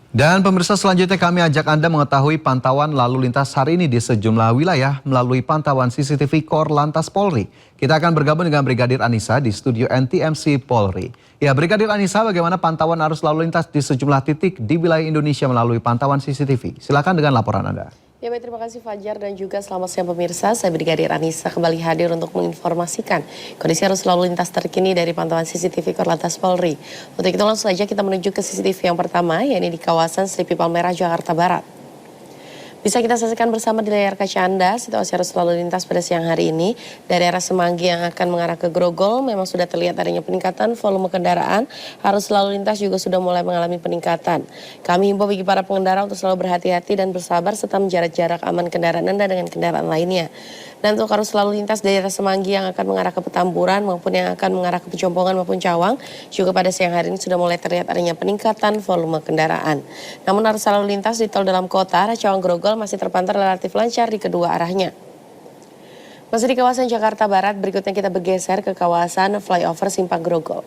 S3: Dan pemirsa, selanjutnya kami ajak Anda mengetahui pantauan lalu lintas hari ini di sejumlah wilayah melalui pantauan CCTV Korlantas Polri. Kita akan bergabung dengan Brigadir Anissa di studio NTMC Polri. Ya, Brigadir Anissa, bagaimana pantauan arus lalu lintas di sejumlah titik di wilayah Indonesia melalui pantauan CCTV? Silakan dengan laporan Anda.
S9: Ya, baik, terima kasih Fajar dan juga selamat siang pemirsa. Saya Brigadir Anissa kembali hadir untuk menginformasikan kondisi arus lalu lintas terkini dari pantauan CCTV Korlantas Polri. Untuk itu langsung saja kita menuju ke CCTV yang pertama, yakni di kawasan Sleepy Palmerah, Jakarta Barat. Bisa kita saksikan bersama di layar kaca Anda situasi arus lalu lintas pada siang hari ini. Dari arah Semanggi yang akan mengarah ke Grogol memang sudah terlihat adanya peningkatan volume kendaraan. Arus lalu lintas juga sudah mulai mengalami peningkatan. Kami himbau bagi para pengendara untuk selalu berhati-hati dan bersabar serta menjaga jarak aman kendaraan Anda dengan kendaraan lainnya. Dan untuk arus lalu lintas dari arah Semanggi yang akan mengarah ke Petamburan maupun yang akan mengarah ke Pejompongan maupun Cawang juga pada siang hari ini sudah mulai terlihat adanya peningkatan volume kendaraan. Namun arus lalu lintas di tol dalam kota arah Cawang Grogol masih terpantau relatif lancar di kedua arahnya. Masih di kawasan Jakarta Barat, berikutnya kita bergeser ke kawasan flyover Simpang Grogol.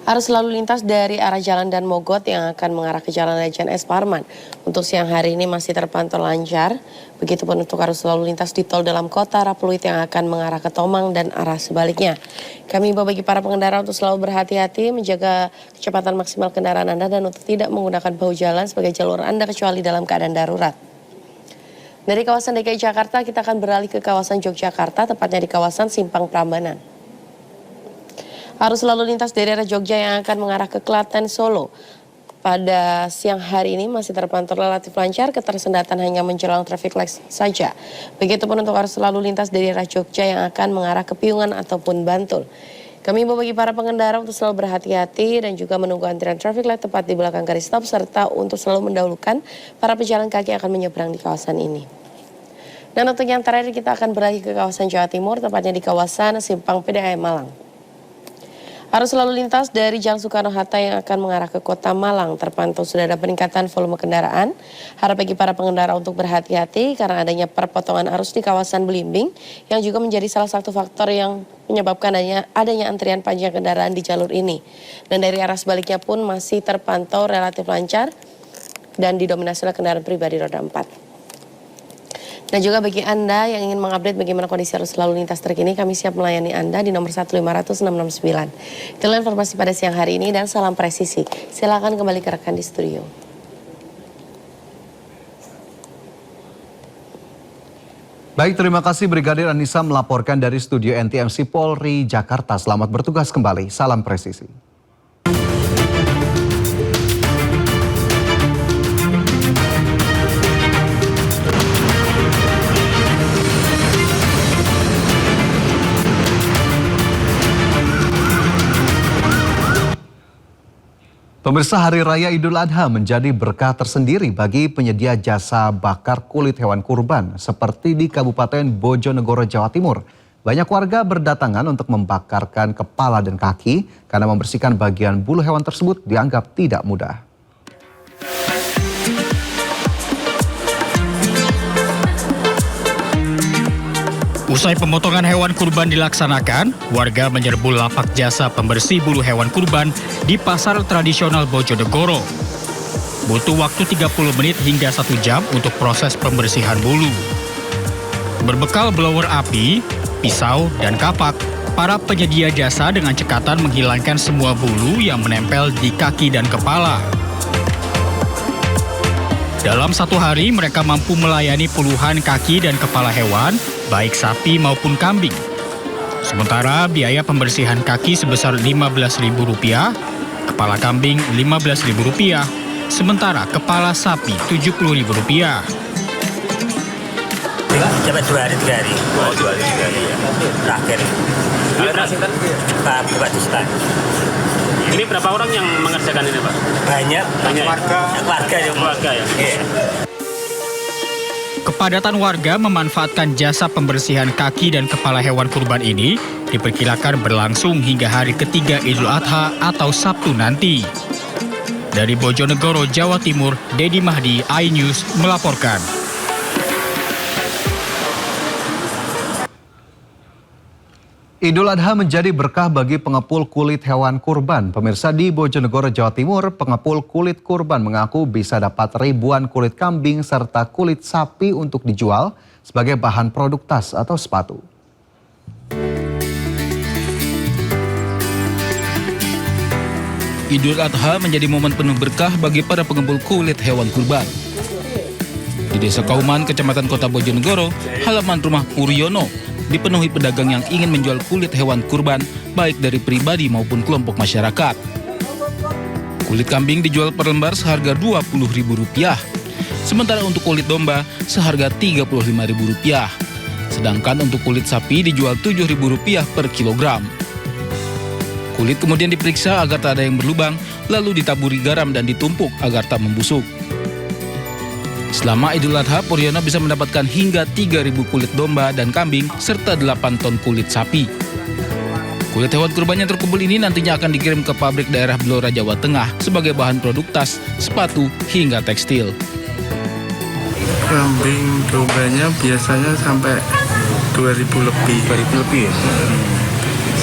S9: Arus lalu lintas dari arah Jalan Dan Mogot yang akan mengarah ke Jalan Lejen S. Parman untuk siang hari ini masih terpantau lancar. Begitupun untuk arus lalu lintas di tol dalam kota arah Pluit yang akan mengarah ke Tomang dan arah sebaliknya. Kami himbau bagi para pengendara untuk selalu berhati-hati, menjaga kecepatan maksimal kendaraan Anda dan untuk tidak menggunakan bahu jalan sebagai jalur Anda kecuali dalam keadaan darurat. Dari kawasan DKI Jakarta kita akan beralih ke kawasan Yogyakarta, tepatnya di kawasan Simpang Prambanan. Arus lalu lintas dari arah Jogja yang akan mengarah ke Klaten, Solo pada siang hari ini masih terpantau relatif lancar, ketersendatan hanya menjelang traffic light saja. Begitupun untuk arus lalu lintas dari arah Jogja yang akan mengarah ke Piungan ataupun Bantul. Kami himbau bagi para pengendara untuk selalu berhati-hati dan juga menunggu antrian traffic light tepat di belakang garis stop serta untuk selalu mendahulukan para pejalan kaki yang akan menyeberang di kawasan ini. Dan untuk yang terakhir kita akan beralih ke kawasan Jawa Timur, tepatnya di kawasan Simpang PDAM Malang. Arus lalu lintas dari Jalan Soekarno-Hatta yang akan mengarah ke Kota Malang terpantau sudah ada peningkatan volume kendaraan. Harap bagi para pengendara untuk berhati-hati karena adanya perpotongan arus di kawasan Belimbing yang juga menjadi salah satu faktor yang menyebabkan adanya antrian panjang kendaraan di jalur ini. Dan dari arah sebaliknya pun masih terpantau relatif lancar dan didominasi oleh kendaraan pribadi roda 4. Dan juga bagi Anda yang ingin mengupdate bagaimana kondisi arus lalu lintas terkini, kami siap melayani Anda di nomor 1500669. Itulah informasi pada siang hari ini dan salam presisi. Silakan kembali ke rekan di studio.
S3: Baik, terima kasih Brigadir Anissa melaporkan dari studio NTMC Polri Jakarta. Selamat bertugas kembali. Salam presisi. Pemirsa, Hari Raya Idul Adha menjadi berkah tersendiri bagi penyedia jasa bakar kulit hewan kurban seperti di Kabupaten Bojonegoro, Jawa Timur. Banyak warga berdatangan untuk membakarkan kepala dan kaki karena membersihkan bagian bulu hewan tersebut dianggap tidak mudah.
S10: Usai pemotongan hewan kurban dilaksanakan, warga menyerbu lapak jasa pembersih bulu hewan kurban di pasar tradisional Bojonegoro. Butuh waktu 30 menit hingga 1 jam untuk proses pembersihan bulu. Berbekal blower api, pisau, dan kapak, para penyedia jasa dengan cekatan menghilangkan semua bulu yang menempel di kaki dan kepala. Dalam 1 hari, mereka mampu melayani puluhan kaki dan kepala hewan, baik sapi maupun kambing. Sementara biaya pembersihan kaki sebesar Rp15.000, kepala kambing Rp15.000, sementara kepala sapi Rp70.000.
S11: Dapat 2 hari 3 hari. Oh, 2 hari 3 hari ya. Terakhir. Kalian berhasil kan? Pak. Ini berapa orang yang mengerjakan ini, Pak? Banyak. Keluarga ya. Iya.
S10: Kepadatan warga memanfaatkan jasa pembersihan kaki dan kepala hewan kurban ini diperkirakan berlangsung hingga hari ketiga Idul Adha atau Sabtu nanti. Dari Bojonegoro, Jawa Timur, Dedi Mahdi, iNews melaporkan.
S3: Idul Adha menjadi berkah bagi pengepul kulit hewan kurban. Pemirsa, di Bojonegoro, Jawa Timur, pengepul kulit kurban mengaku bisa dapat ribuan kulit kambing serta kulit sapi untuk dijual sebagai bahan produk tas atau sepatu.
S12: Idul Adha menjadi momen penuh berkah bagi para pengepul kulit hewan kurban. Di Desa Kauman, Kecamatan Kota Bojonegoro, halaman rumah Puryono dipenuhi pedagang yang ingin menjual kulit hewan kurban baik dari pribadi maupun kelompok masyarakat. Kulit kambing dijual per lembar seharga Rp20.000, sementara untuk kulit domba seharga Rp35.000. Sedangkan untuk kulit sapi dijual Rp7.000 per kilogram. Kulit kemudian diperiksa agar tak ada yang berlubang, lalu ditaburi garam dan ditumpuk agar tak membusuk. Selama Idul Adha, Puryono bisa mendapatkan hingga 3.000 kulit domba dan kambing serta 8 ton kulit sapi. Kulit hewan kurban yang terkumpul ini nantinya akan dikirim ke pabrik daerah Blora, Jawa Tengah sebagai bahan produk tas, sepatu, hingga tekstil.
S18: Kambing dombanya biasanya sampai 2.000 lebih. 2.000 lebih ya?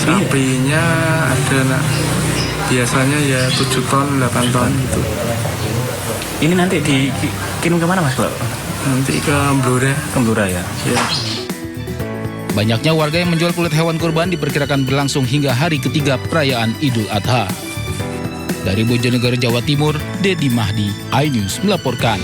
S18: Sapinya ada biasanya ya 7 ton, 8 ton gitu.
S11: Ini nanti dikirim kemana, Mas, Pak?
S18: Nanti ke Blora.
S11: Ke Blora ya?
S18: Ya.
S12: Banyaknya warga yang menjual kulit hewan kurban diperkirakan berlangsung hingga hari ketiga perayaan Idul Adha. Dari Bojonegoro, Jawa Timur, Dedi Mahdi, iNews melaporkan.